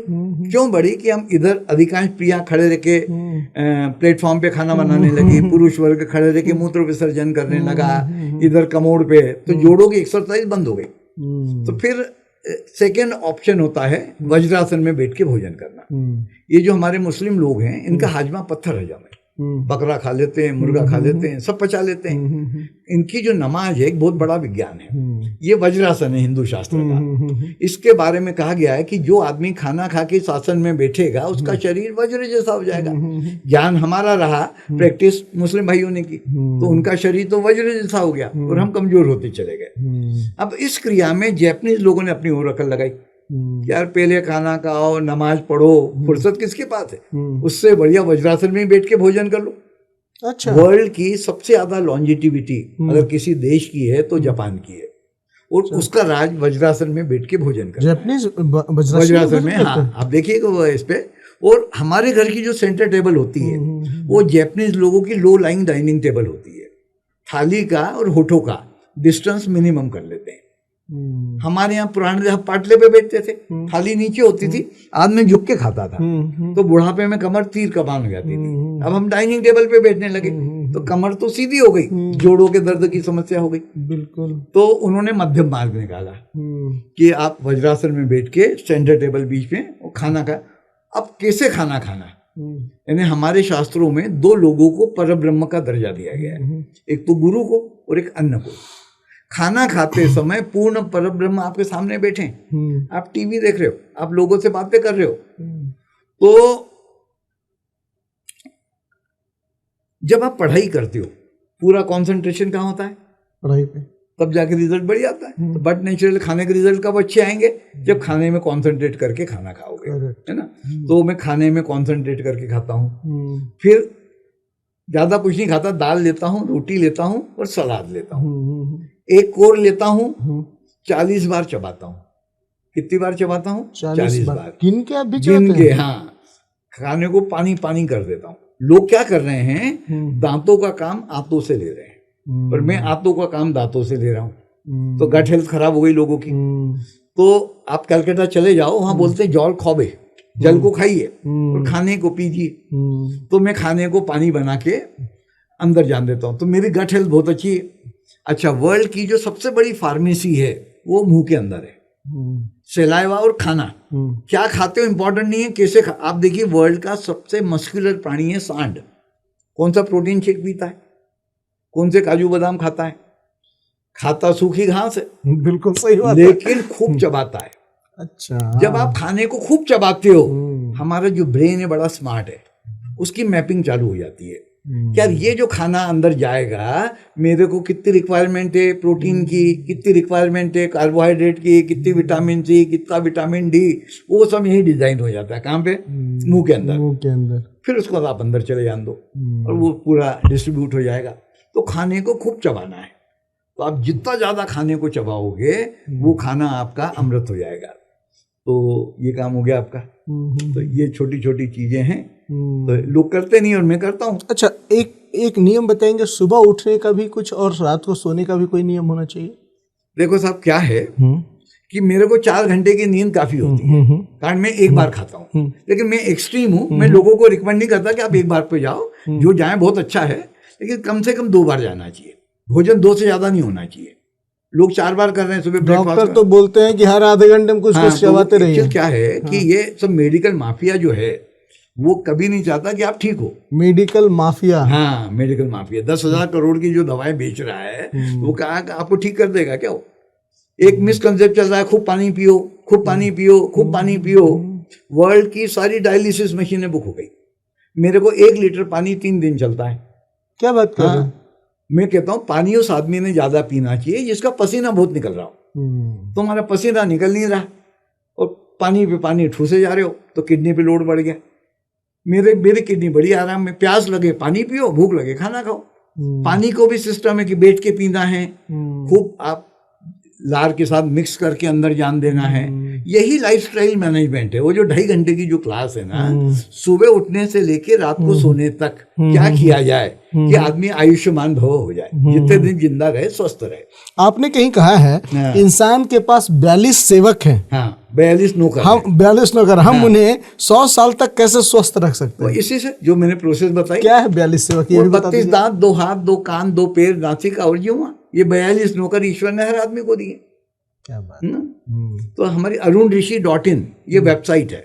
क्यों बड़ी? कि हम इधर अधिकांश प्रिया खड़े रह के प्लेटफॉर्म पे खाना बनाने लगी, पुरुष वर्ग खड़े रह के मूत्र विसर्जन करने लगा इधर कमोड पे, तो जोड़ों की एक्सरसाइज बंद हो गई। तो फिर सेकेंड ऑप्शन होता है वज्रासन में बैठ के भोजन करना। ये जो हमारे मुस्लिम लोग हैं इनका हाजमा पत्थर हजम है, बकरा खा लेते हैं, मुर्गा खा लेते हैं, सब पचा लेते हैं। इनकी जो नमाज है एक बहुत बड़ा विज्ञान है। ये वज्रासन है हिंदू शास्त्र का। इसके बारे में कहा गया है कि जो आदमी खाना खा के आसन में बैठेगा उसका शरीर वज्र जैसा हो जाएगा। ज्ञान हमारा रहा, प्रैक्टिस मुस्लिम भाइयों ने की, तो उनका शरीर तो वज्र जैसा हो गया और हम कमजोर होते चले गए। अब इस क्रिया में जैपनीज लोगों ने अपनी ओर अकल लगाई, यार पहले खाना खाओ, नमाज पढ़ो, फुर्सत किसके पास है, उससे बढ़िया वज्रासन में बैठ के भोजन कर लो। अच्छा, वर्ल्ड की सबसे ज्यादा लॉन्जिटिविटी अगर किसी देश की है तो जापान की है, और उसका राज वज्रासन में बैठ के भोजन कर, जापानीज वज्रासन में। हाँ, आप देखिएगा इस पे। और हमारे घर की जो सेंटर टेबल होती है वो जापानीज लोगों की लो लाइंग डाइनिंग टेबल होती है। थाली का और होठों का डिस्टेंस मिनिमम कर लेते हैं। हमारे यहाँ पुराने पाटले पे बैठते थे, थाली नीचे होती थी, आदमी झुक के खाता था, तो बुढ़ापे में कमर तीर कमान हो जाती थी। अब हम डाइनिंग टेबल पे बैठने लगे तो कमर तो सीधी हो गई, जोड़ों के दर्द की समस्या हो गई। बिल्कुल। तो उन्होंने मध्यम मार्ग निकाला कि आप वज्रासन में बैठ के सेंटर टेबल बीच में और खाना खा। अब कैसे खाना खाना, यानी हमारे शास्त्रों में 2 लोगों को परब्रह्म का दर्जा दिया गया है, एक तो गुरु को और एक अन्न को। खाना खाते समय पूर्ण परब्रह्म आपके सामने बैठे, आप टीवी देख रहे हो, आप लोगों से बातें कर रहे हो, तो जब आप पढ़ाई करते हो पूरा कंसंट्रेशन कहाँ होता है? पढ़ाई पे, तब जाके रिजल्ट बढ़िया आता है। तो बट नेचुरल खाने के रिजल्ट कब अच्छे आएंगे? जब खाने में कंसंट्रेट करके खाना खाओगे, है ना। तो मैं खाने में कंसंट्रेट करके खाता हूँ। फिर ज़्यादा कुछ नहीं खाता, दाल लेता हूँ, रोटी लेता हूँ और सलाद लेता हूँ। एक कोर लेता हूँ, 40 बार चबाता हूँ। कितनी बार चबाता हूँ? 40 बार। गिन के आप भी गिन चबाते के, हैं? हाँ। खाने को पानी पानी कर देता हूँ। लोग क्या कर रहे हैं, दांतों का काम आंतों से ले रहे हैं, पर मैं आंतों का काम दांतों से ले रहा हूँ। तो गट हेल्थ खराब हो गई लोगों की। तो आप कलकत्ता चले जाओ, वहां बोलते हैं जल खोबे, जल को खाइए और खाने को पीजिए। तो मैं खाने को पानी बना के अंदर जान देता हूँ, तो मेरी गट हेल्थ बहुत अच्छी है। अच्छा, वर्ल्ड की जो सबसे बड़ी फार्मेसी है वो मुंह के अंदर है। सलाइवा और खाना, क्या खाते हो इंपॉर्टेंट नहीं है, कैसे आप देखिए, वर्ल्ड का सबसे मस्कुलर प्राणी है सांड। कौन सा प्रोटीन शेक पीता है, कौन से काजू बादाम खाता है? खाता सूखी घास है। बिल्कुल सही बात, लेकिन खूब चबाता है। अच्छा, जब आप खाने को खूब चबाते हो, हमारा जो ब्रेन है बड़ा स्मार्ट है, उसकी मैपिंग चालू हो जाती है। क्या ये जो खाना अंदर जाएगा, मेरे को कितनी रिक्वायरमेंट है प्रोटीन की, कितनी रिक्वायरमेंट है कार्बोहाइड्रेट की, कितनी विटामिन सी, कितना विटामिन डी, वो सब यही डिजाइन हो जाता है। कहाँ पे? मुंह के अंदर। मुंह के अंदर। फिर उसको आप अंदर चले जान दो और वो पूरा डिस्ट्रीब्यूट हो जाएगा। तो खाने को खूब चबाना है। तो आप जितना ज़्यादा खाने को चबाओगे, वो खाना आपका अमृत हो जाएगा। तो ये काम हो गया आपका। तो ये छोटी छोटी चीज़ें हैं, तो लोग करते नहीं और मैं करता हूँ। अच्छा, एक नियम बताएंगे, सुबह उठने का भी कुछ और रात को सोने का भी कोई नियम होना चाहिए? देखो साहब, क्या है कि मेरे को 4 घंटे की नींद काफ़ी होती है, कारण मैं एक बार खाता हूँ। लेकिन मैं एक्सट्रीम हूँ, मैं लोगों को रिकमेंड नहीं करता कि आप एक बार पे जाओ। जो जाए बहुत अच्छा है, लेकिन कम से कम 2 बार जाना चाहिए। भोजन 2 से ज़्यादा नहीं होना चाहिए। लोग 4 बार कर रहे हैं सुबह ब्रेकफास्ट। डॉक्टर तो बोलते हैं कि हर आधे घंटे में कुछ कुछ चबाते रहिए। क्या है कि ये सब मेडिकल माफिया जो है, वो कभी नहीं चाहता कि आप ठीक हो। मेडिकल माफिया, हाँ, मेडिकल माफिया 10,000 करोड़ की जो दवाएं बेच रहा है, वो कहा कि आपको ठीक कर देगा क्या? वो एक मिसकंसेप्ट चल रहा है, खूब पानी पियो, खूब पानी पियो, खूब पानी पियो। वर्ल्ड की सारी डायलिसिस मशीनें बुक हो गई। मेरे को 1 लीटर पानी 3 दिन चलता है। क्या बात कर रहे हैं? मैं कहता हूँ पानी उस आदमी ने ज्यादा पीना चाहिए जिसका पसीना बहुत निकल रहा हो। तो हमारा पसीना निकल नहीं रहा और पानी पे पानी ठूसे जा रहे हो, तो किडनी पे लोड बढ़ गया। मेरी किडनी बड़ी आराम में, प्यास लगे पानी पियो, भूख लगे खाना खाओ। पानी को भी सिस्टम है कि बैठ के पीना है, खूब आप लार के साथ मिक्स करके अंदर जान देना है। यही लाइफस्टाइल मैनेजमेंट है। वो जो 2.5 घंटे की जो क्लास है ना, सुबह उठने से लेके रात को सोने तक क्या किया जाए कि आदमी आयुष्मान भव हो जाए, जितने दिन जिंदा रहे, स्वस्थ रहे। आपने कहीं कहा है इंसान के पास 42 सेवक हैं। हाँ, 42 नौकर। हम 42 नौकर, हम उन्हें 100 साल तक कैसे स्वस्थ रख सकते हैं? इसी से जो मैंने प्रोसेस बताई। क्या है 42 सेवक? ये 32 दांत, 2 हाथ, 2 कान, 2 पैर, नासिका और जीवा। ये 42 नौकर ईश्वर ने हर आदमी को दिए। क्या बात। तो हमारी arunrishi.in ये वेबसाइट है,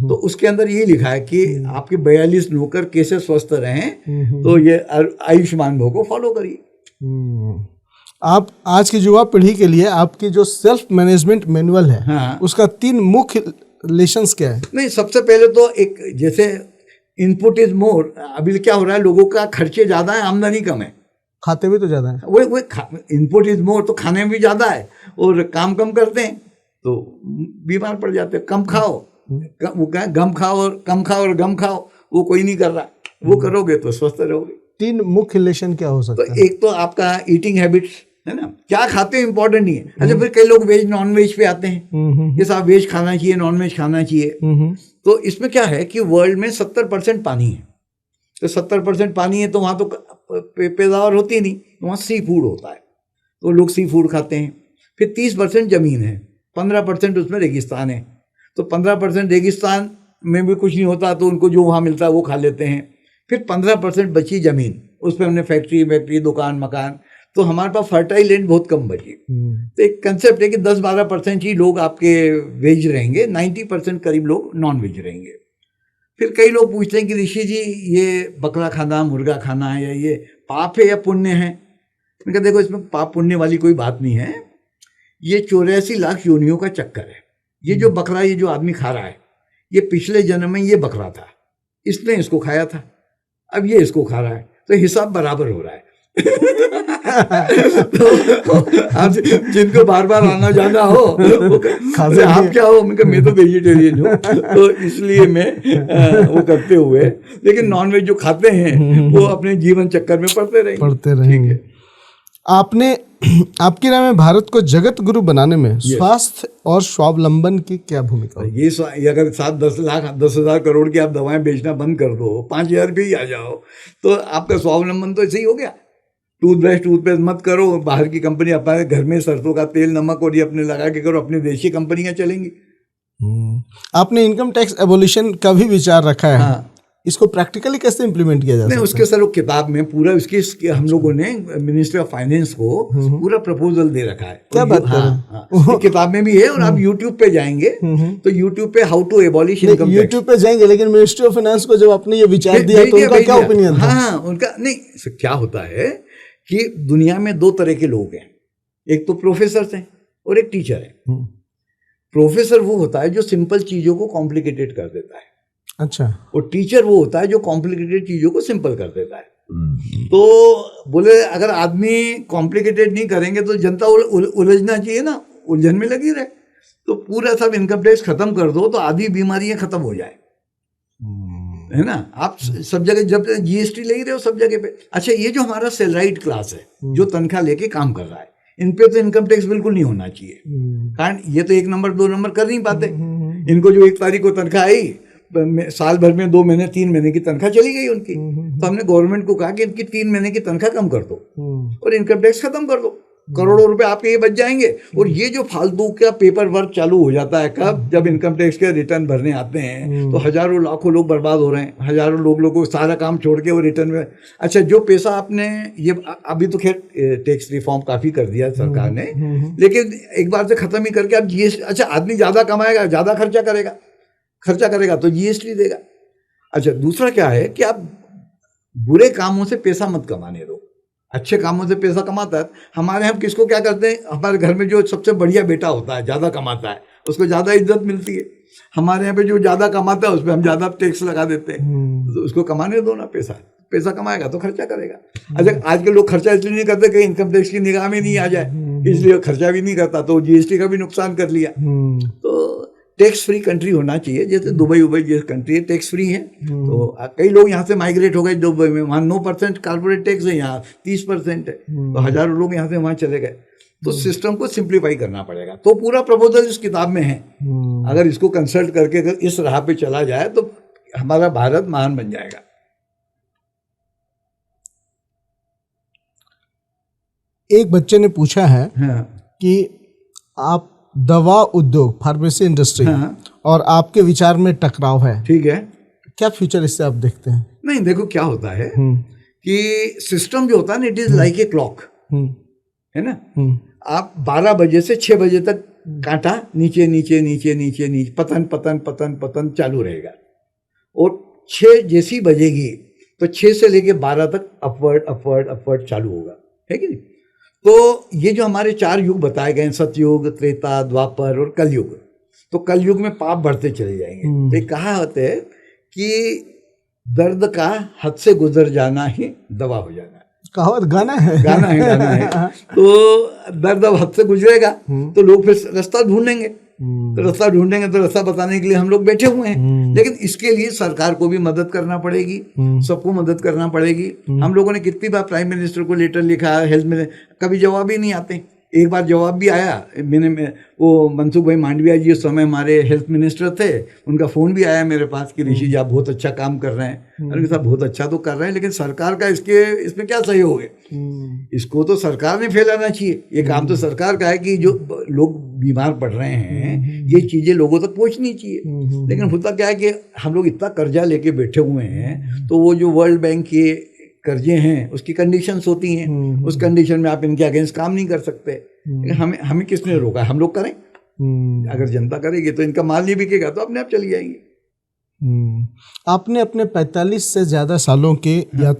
तो उसके अंदर ये लिखा है कि आपके 42 नौकर कैसे स्वस्थ रहें। तो ये आयुष्मान भव को फॉलो करिए। आप आज की युवा पीढ़ी के लिए आपकी जो सेल्फ मैनेजमेंट मैनुअल है, हाँ, उसका 3 मुख्य लेसन्स क्या है? नहीं, सबसे पहले तो एक, जैसे इनपुट इज मोर, अभी क्या हो रहा है, लोगों का खर्चे ज्यादा है, आमदनी कम है, खाते भी तो ज्यादा है। वो इनपुट इज मोर, तो खाने में भी ज्यादा है और काम कम करते हैं तो बीमार पड़ जाते हैं। कम खाओ, वो क्या, गम खाओ और कम खाओ और गम खाओ, वो कोई नहीं कर रहा। वो करोगे तो स्वस्थ रहोगे। 3 मुख्य लेसन क्या हो सकता है? तो एक तो आपका ईटिंग हैबिट्स है ना, क्या खाते हैं इंपॉर्टेंट नहीं है। अच्छा, फिर कई लोग वेज नॉन वेज पे आते हैं, जैसे आप वेज खाना चाहिए, नॉन वेज खाना चाहिए। तो इसमें क्या है कि वर्ल्ड में 70% पानी है, तो 70% पानी है, तो वहाँ तो पैदावार होती नहीं, तो वहाँ सी फूड होता है, तो लोग सी फूड खाते हैं। फिर 30% जमीन है, 15% उसमें रेगिस्तान है, तो 15% रेगिस्तान में भी कुछ नहीं होता, तो उनको जो वहाँ मिलता है वो खा लेते हैं। फिर 15% बची जमीन, उस पर हमने फैक्ट्री, दुकान, मकान, तो हमारे पास फर्टाइल लैंड बहुत कम बची। तो एक कंसेप्ट है कि 10-12% ही लोग आपके वेज रहेंगे, 90% करीब लोग नॉन वेज रहेंगे। फिर कई लोग पूछते हैं कि ऋषि जी, ये बकरा खाना, मुर्गा खाना है, या ये पाप है या पुण्य है? मैंने कहा देखो, इसमें पाप पुण्य वाली कोई बात नहीं है। ये 84 लाख योनियों का चक्कर है। ये जो बकरा, ये जो आदमी खा रहा है, ये पिछले जन्म में ये बकरा था, इसने इसको खाया था, अब ये इसको खा रहा है, तो हिसाब बराबर हो रहा है। तो आप जिनको बार बार आना जाना हो वो आप क्या हो, मैं तो वेजिटेरियन हूँ, तो इसलिए मैं वो करते हुए, लेकिन नॉनवेज जो खाते हैं वो अपने जीवन चक्कर में पड़ते रहेंगे। आपने आपकी राय में भारत को जगत गुरु बनाने में स्वास्थ्य और स्वावलंबन की क्या भूमिका है? ये अगर 7-10 करोड़ की आप दवाएं बेचना बंद कर दो, 5,000 भी आ जाओ, तो आपका स्वावलंबन तो ऐसे ही हो गया। टूथपेस्ट मत करो, बाहर की कंपनी, अपने घर में सरसों का तेल नमक और ये अपने लगा के करो, अपनी देशी कंपनियां चलेंगी। आपने इनकम टैक्स एबोलिशन का भी विचार रखा है। हाँ। इसको प्रैक्टिकली कैसे इम्प्लीमेंट किया जा सकता है? उसके सर किताब में पूरा उसकी हम लोगों ने मिनिस्ट्री ऑफ फाइनेंस को पूरा प्रपोजल दे रखा है। क्या बात कर रहे हैं? किताब में भी है, और आप यूट्यूब पे जाएंगे तो यूट्यूब पे how to abolish income tax, YouTube पे जाएंगे, लेकिन मिनिस्ट्री ऑफ फाइनेंस को जब आपने ये विचार दिया तो उनका क्या ओपिनियन था? हाँ, उनका नहीं, क्या होता है कि दुनिया में 2 तरह के लोग हैं, एक तो प्रोफेसर हैं और एक टीचर है। प्रोफेसर वो होता है जो सिंपल चीजों को कॉम्प्लिकेटेड कर देता है, अच्छा, और टीचर वो होता है जो कॉम्प्लिकेटेड चीजों को सिंपल कर देता है। तो बोले अगर आदमी कॉम्प्लिकेटेड नहीं करेंगे तो जनता उलझना चाहिए ना, उलझन में लगी रहे, तो पूरा सब इनकम टैक्स खत्म कर दो तो आधी बीमारियां खत्म हो जाए, है ना। आप सब जगह जब जीएसटी ले ही रहे हो सब जगह पे। अच्छा, ये जो हमारा सैलराइड क्लास है जो तनख्वाह लेके काम कर रहा है, इन पे तो इनकम टैक्स बिल्कुल नहीं होना चाहिए, कारण ये तो 1 नंबर 2 नंबर कर नहीं पाते। इनको जो 1 तारीख को तनख्वाह आई, साल भर में 2 महीने 3 महीने की तनख्वाह चली गई उनकी, तो हमने गवर्नमेंट को कहा कि इनकी 3 महीने की तनख्वाह कम कर दो और इनकम टैक्स खत्म कर दो, करोड़ों रुपए आपके ये बच जाएंगे। और ये जो फालतू का पेपर वर्क चालू हो जाता है, कब जब इनकम टैक्स के रिटर्न भरने आते हैं तो हजारों लाखों लोग बर्बाद हो रहे हैं, हजारों लोगों को सारा काम छोड़ के वो रिटर्न में। अच्छा, जो पैसा आपने ये अभी तो खैर टैक्स रिफॉर्म काफी कर दिया सरकार ने, लेकिन एक बार से खत्म ही करके आप जीएसटी, अच्छा आदमी ज्यादा कमाएगा, ज्यादा खर्चा करेगा तो जीएसटी देगा। अच्छा, दूसरा क्या है कि आप बुरे कामों से पैसा मत कमाने दो, अच्छे कामों से पैसा कमाता है। हमारे यहाँ किसको क्या करते हैं, हमारे घर में जो सबसे बढ़िया बेटा होता है, ज़्यादा कमाता है, उसको ज़्यादा इज्जत मिलती है। हमारे यहाँ पे जो ज़्यादा कमाता है उस पर हम ज़्यादा टैक्स लगा देते हैं, तो उसको कमाने दो ना, पैसा कमाएगा तो खर्चा करेगा। अच्छा, आज के लोग खर्चा इसलिए नहीं करते कि इनकम टैक्स की निगाह में नहीं आ जाए, इसलिए खर्चा भी नहीं करता, तो जीएसटी का भी नुकसान कर लिया। तो टैक्स फ्री कंट्री होना चाहिए, जैसे दुबई जैसे कंट्री है टैक्स फ्री है, तो कई लोग यहाँ से माइग्रेट हो गए दुबई में, वहाँ 9% कॉर्पोरेट टैक्स है, यहाँ 30% है, तो हजारों लोग यहाँ से वहाँ चले गए। तो सिस्टम को सिंप्लीफाई करना पड़ेगा, तो पूरा प्रपोजल इस किताब में है। अगर इसको कंसल्ट करके अगर इस राह पे चला जाए तो हमारा भारत महान बन जाएगा। एक बच्चे ने पूछा है कि आप दवा उद्योग, फार्मेसी इंडस्ट्री और आपके विचार में टकराव है, ठीक है, क्या फ्यूचर इससे आप देखते हैं? नहीं, देखो क्या होता है कि सिस्टम जो होता है ना, it is like a clock, है ना। आप 12 बजे से 6 बजे तक कांटा नीचे नीचे नीचे नीचे नीचे पतन पतन पतन पतन चालू रहेगा, और 6 जैसी बजेगी तो 6 से लेके 12 तक अपवर्ड अपवर्ड अपवर्ड चालू होगा, है कि नहीं। तो ये जो हमारे 4 युग बताए गए हैं, सतयुग, त्रेता, द्वापर और कलयुग, तो कलयुग में पाप बढ़ते चले जाएंगे। तो कहा होता है कि दर्द का हद से गुजर जाना ही दवा हो जाना। कहावत गाना है तो दर्द अब हद से गुजरेगा तो लोग फिर रास्ता ढूंढेंगे, तो रास्ता बताने के लिए हम लोग बैठे हुए हैं। लेकिन इसके लिए सरकार को भी मदद करना पड़ेगी, सबको मदद करना पड़ेगी। हम लोगों ने कितनी बार प्राइम मिनिस्टर को लेटर लिखा, हेल्थ में कभी जवाब ही नहीं आते। एक बार जवाब भी आया, मैंने वो मनसुख भाई मांडविया जी उस समय हमारे हेल्थ मिनिस्टर थे, उनका फ़ोन भी आया मेरे पास कि ऋषि जी आप बहुत अच्छा काम कर रहे हैं। अरे साहब बहुत अच्छा तो कर रहे हैं, लेकिन सरकार का इसमें क्या सहयोग है? इसको तो सरकार ने फैलाना चाहिए। ये काम तो सरकार का है कि जो लोग बीमार पड़ रहे हैं ये चीज़ें लोगों तक पहुँचनी चाहिए। लेकिन होता क्या है कि हम लोग इतना कर्जा लेके बैठे हुए हैं, तो वो जो वर्ल्ड बैंक के कर्जे हैं उसकी कंडीशंस होती हैं, उस कंडीशन में आप इनके अगेंस्ट काम नहीं कर सकते। हमें किसने रोका? हम लोग करें। अगर जनता करेगी तो इनका माल नहीं बिकेगा तो अपने आप चली जाएंगी। आपने अपने 45 से ज्यादा सालों के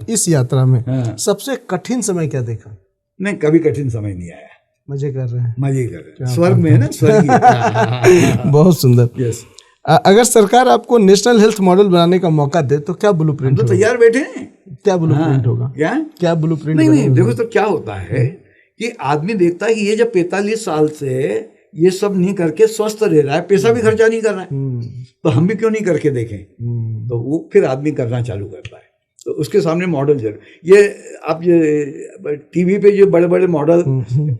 इस यात्रा में सबसे कठिन समय क्या देखा? नहीं, कभी कठिन समय नहीं आया। मजे कर रहे हैं, स्वर्ग में है ना, स्वर्ग। बहुत सुंदर। यस। अगर सरकार आपको नेशनल हेल्थ मॉडल बनाने का मौका दे तो क्या ब्लूप्रिंट? तो तैयार बैठे हैं। क्या ब्लूप्रिंट होगा? क्या ब्लूप्रिंट? नहीं, देखो तो क्या होता है कि आदमी देखता है कि ये जब 45 साल से ये सब नहीं करके स्वस्थ रह रहा है, पैसा भी खर्चा नहीं कर रहा है, तो हम भी क्यों नहीं करके देखें? तो वो फिर आदमी करना चालू करता है। तो उसके सामने मॉडल जरूर, ये आप ये टीवी पे जो बड़े बड़े मॉडल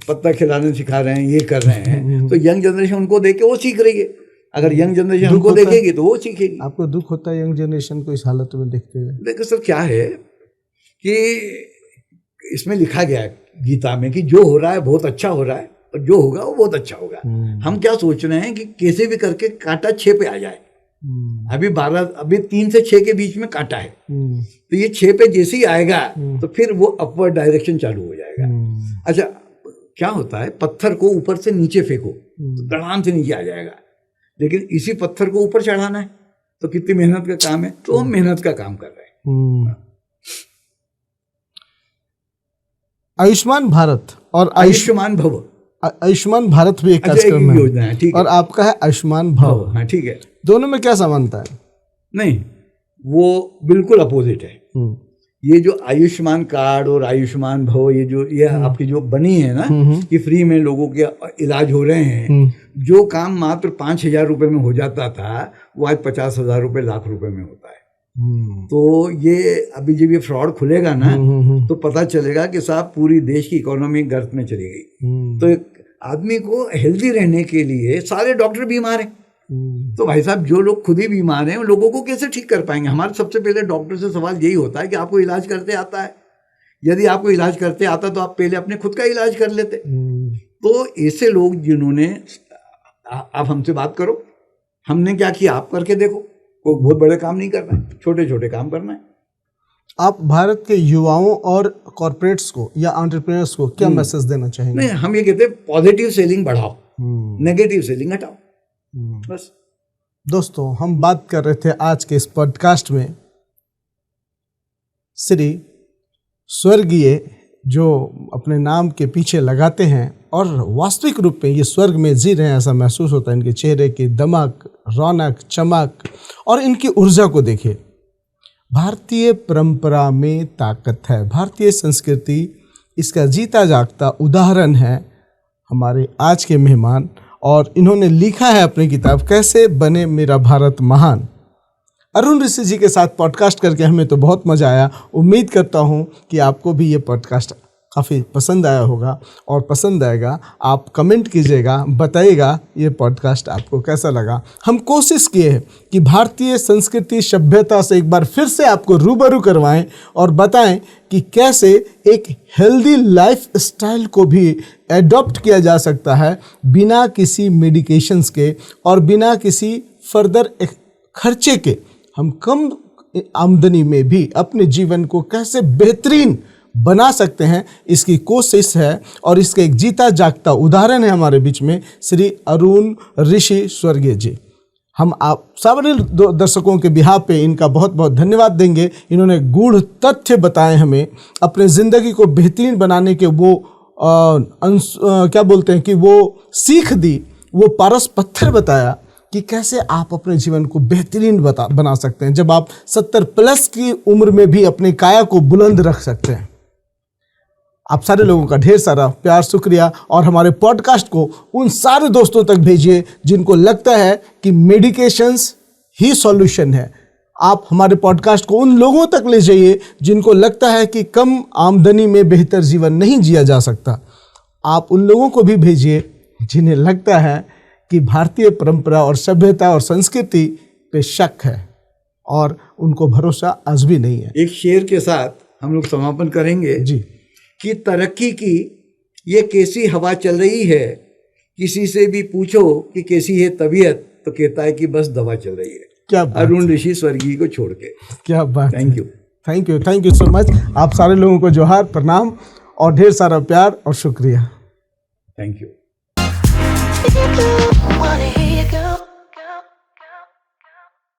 पत्ता खिलाने सिखा रहे हैं, ये कर रहे हैं, तो यंग जनरेशन उनको देख के वो सीख रही है। अगर यंग जनरेशन उनको देखेगी तो वो सीखेगी। आपको दुख होता है यंग जनरेशन को इस हालत में देखते हुए? देखो सर, क्या है कि इसमें लिखा गया है गीता में कि जो हो रहा है बहुत अच्छा हो रहा है, और जो होगा वो बहुत अच्छा होगा। हम क्या सोच रहे हैं कि कैसे भी करके कांटा 6 पे आ जाए। अभी 3 से 6 के बीच में कांटा है, तो ये 6 पे जैसे ही आएगा तो फिर वो अपवर्ड डायरेक्शन चालू हो जाएगा। अच्छा, क्या होता है, पत्थर को ऊपर से नीचे फेंको तो धड़ाम से नीचे आ जाएगा, लेकिन इसी पत्थर को ऊपर चढ़ाना है तो कितनी मेहनत का काम है। तो हम मेहनत का काम कर रहे हैं। आयुष्मान भारत और आयुष्मान भव, आयुष्मान भारत भी एक कार्यक्रम है, योजना है, ठीक है, और आपका है आयुष्मान भव। हाँ, ठीक है। दोनों में क्या समानता है? नहीं, वो बिल्कुल अपोजिट है। ये जो आयुष्मान कार्ड और आयुष्मान भव, ये आपकी जो बनी है ना कि फ्री में लोगों के इलाज हो रहे हैं, जो काम मात्र 5,000 रुपए में हो जाता था वो आज 50,000 रुपए, लाख रुपए में होता है। तो ये अभी जब ये फ्रॉड खुलेगा ना तो पता चलेगा कि साहब पूरी देश की इकोनॉमी गर्त में चली गई। तो एक आदमी को हेल्दी रहने के लिए सारे डॉक्टर बीमार हैं, तो भाई साहब जो लोग खुद ही बीमार हैं उन लोगों को कैसे ठीक कर पाएंगे? हमारा सबसे पहले डॉक्टर से सवाल यही होता है कि आपको इलाज करते आता है? यदि आपको इलाज करते आता तो आप पहले अपने खुद का इलाज कर लेते। तो ऐसे लोग जिन्होंने, आप हमसे बात करो, हमने क्या किया आप करके देखो। कोई बहुत बड़े काम नहीं करना है, छोटे छोटे काम करना है। आप भारत के युवाओं और कॉर्पोरेट्स को या एंटरप्रेन्योर्स को क्या मैसेज देना चाहेंगे? नहीं, हम ये कहते हैं पॉजिटिव सेलिंग बढ़ाओ, नेगेटिव सेलिंग हटाओ, बस। दोस्तों, हम बात कर रहे थे आज के इस पॉडकास्ट में श्री स्वर्गीय, जो अपने नाम के पीछे लगाते हैं और वास्तविक रूप में ये स्वर्ग में जी रहे हैं ऐसा महसूस होता है। इनके चेहरे की दमक, रौनक, चमक और इनकी ऊर्जा को देखिए। भारतीय परंपरा में ताकत है, भारतीय संस्कृति इसका जीता जागता उदाहरण है हमारे आज के मेहमान। और इन्होंने लिखा है अपनी किताब कैसे बने मेरा भारत महान। अरुण ऋषि जी के साथ पॉडकास्ट करके हमें तो बहुत मज़ा आया। उम्मीद करता हूँ कि आपको भी ये पॉडकास्ट काफ़ी पसंद आया होगा, और पसंद आएगा आप कमेंट कीजिएगा, बताइएगा ये पॉडकास्ट आपको कैसा लगा। हम कोशिश किए हैं कि भारतीय संस्कृति सभ्यता से एक बार फिर से आपको रूबरू करवाएं और बताएं कि कैसे एक हेल्दी लाइफ स्टाइल को भी एडॉप्ट किया जा सकता है बिना किसी मेडिकेशंस के और बिना किसी फर्दर खर्चे के। हम कम आमदनी में भी अपने जीवन को कैसे बेहतरीन बना सकते हैं, इसकी कोशिश है। और इसका एक जीता जागता उदाहरण है हमारे बीच में श्री अरुण ऋषि स्वर्गीय जी। हम आप सारे दर्शकों के बिहाफ पे इनका बहुत बहुत धन्यवाद देंगे। इन्होंने गूढ़ तथ्य बताए हमें, अपने ज़िंदगी को बेहतरीन बनाने के वो क्या बोलते हैं कि वो सीख दी, वो पारस पत्थर बताया कि कैसे आप अपने जीवन को बेहतरीन बना सकते हैं, जब आप 70+ की उम्र में भी अपने काया को बुलंद रख सकते हैं। आप सारे लोगों का ढेर सारा प्यार, शुक्रिया। और हमारे पॉडकास्ट को उन सारे दोस्तों तक भेजिए जिनको लगता है कि मेडिकेशंस ही सॉल्यूशन है। आप हमारे पॉडकास्ट को उन लोगों तक ले जाइए जिनको लगता है कि कम आमदनी में बेहतर जीवन नहीं जिया जा सकता। आप उन लोगों को भी भेजिए जिन्हें लगता है कि भारतीय परंपरा और सभ्यता और संस्कृति पे शक है और उनको भरोसा आज भी नहीं है। एक शेर के साथ हम लोग समापन करेंगे जी कि तरक्की की ये कैसी हवा चल रही है, किसी से भी पूछो कि कैसी है तबीयत तो कहता है कि बस दवा चल रही है। क्या अरुण ऋषि स्वर्गीय को छोड़ के। क्या बात। Thank you, thank you so much. आप सारे लोगों को जोहार, प्रणाम और ढेर सारा प्यार और शुक्रिया। Thank you.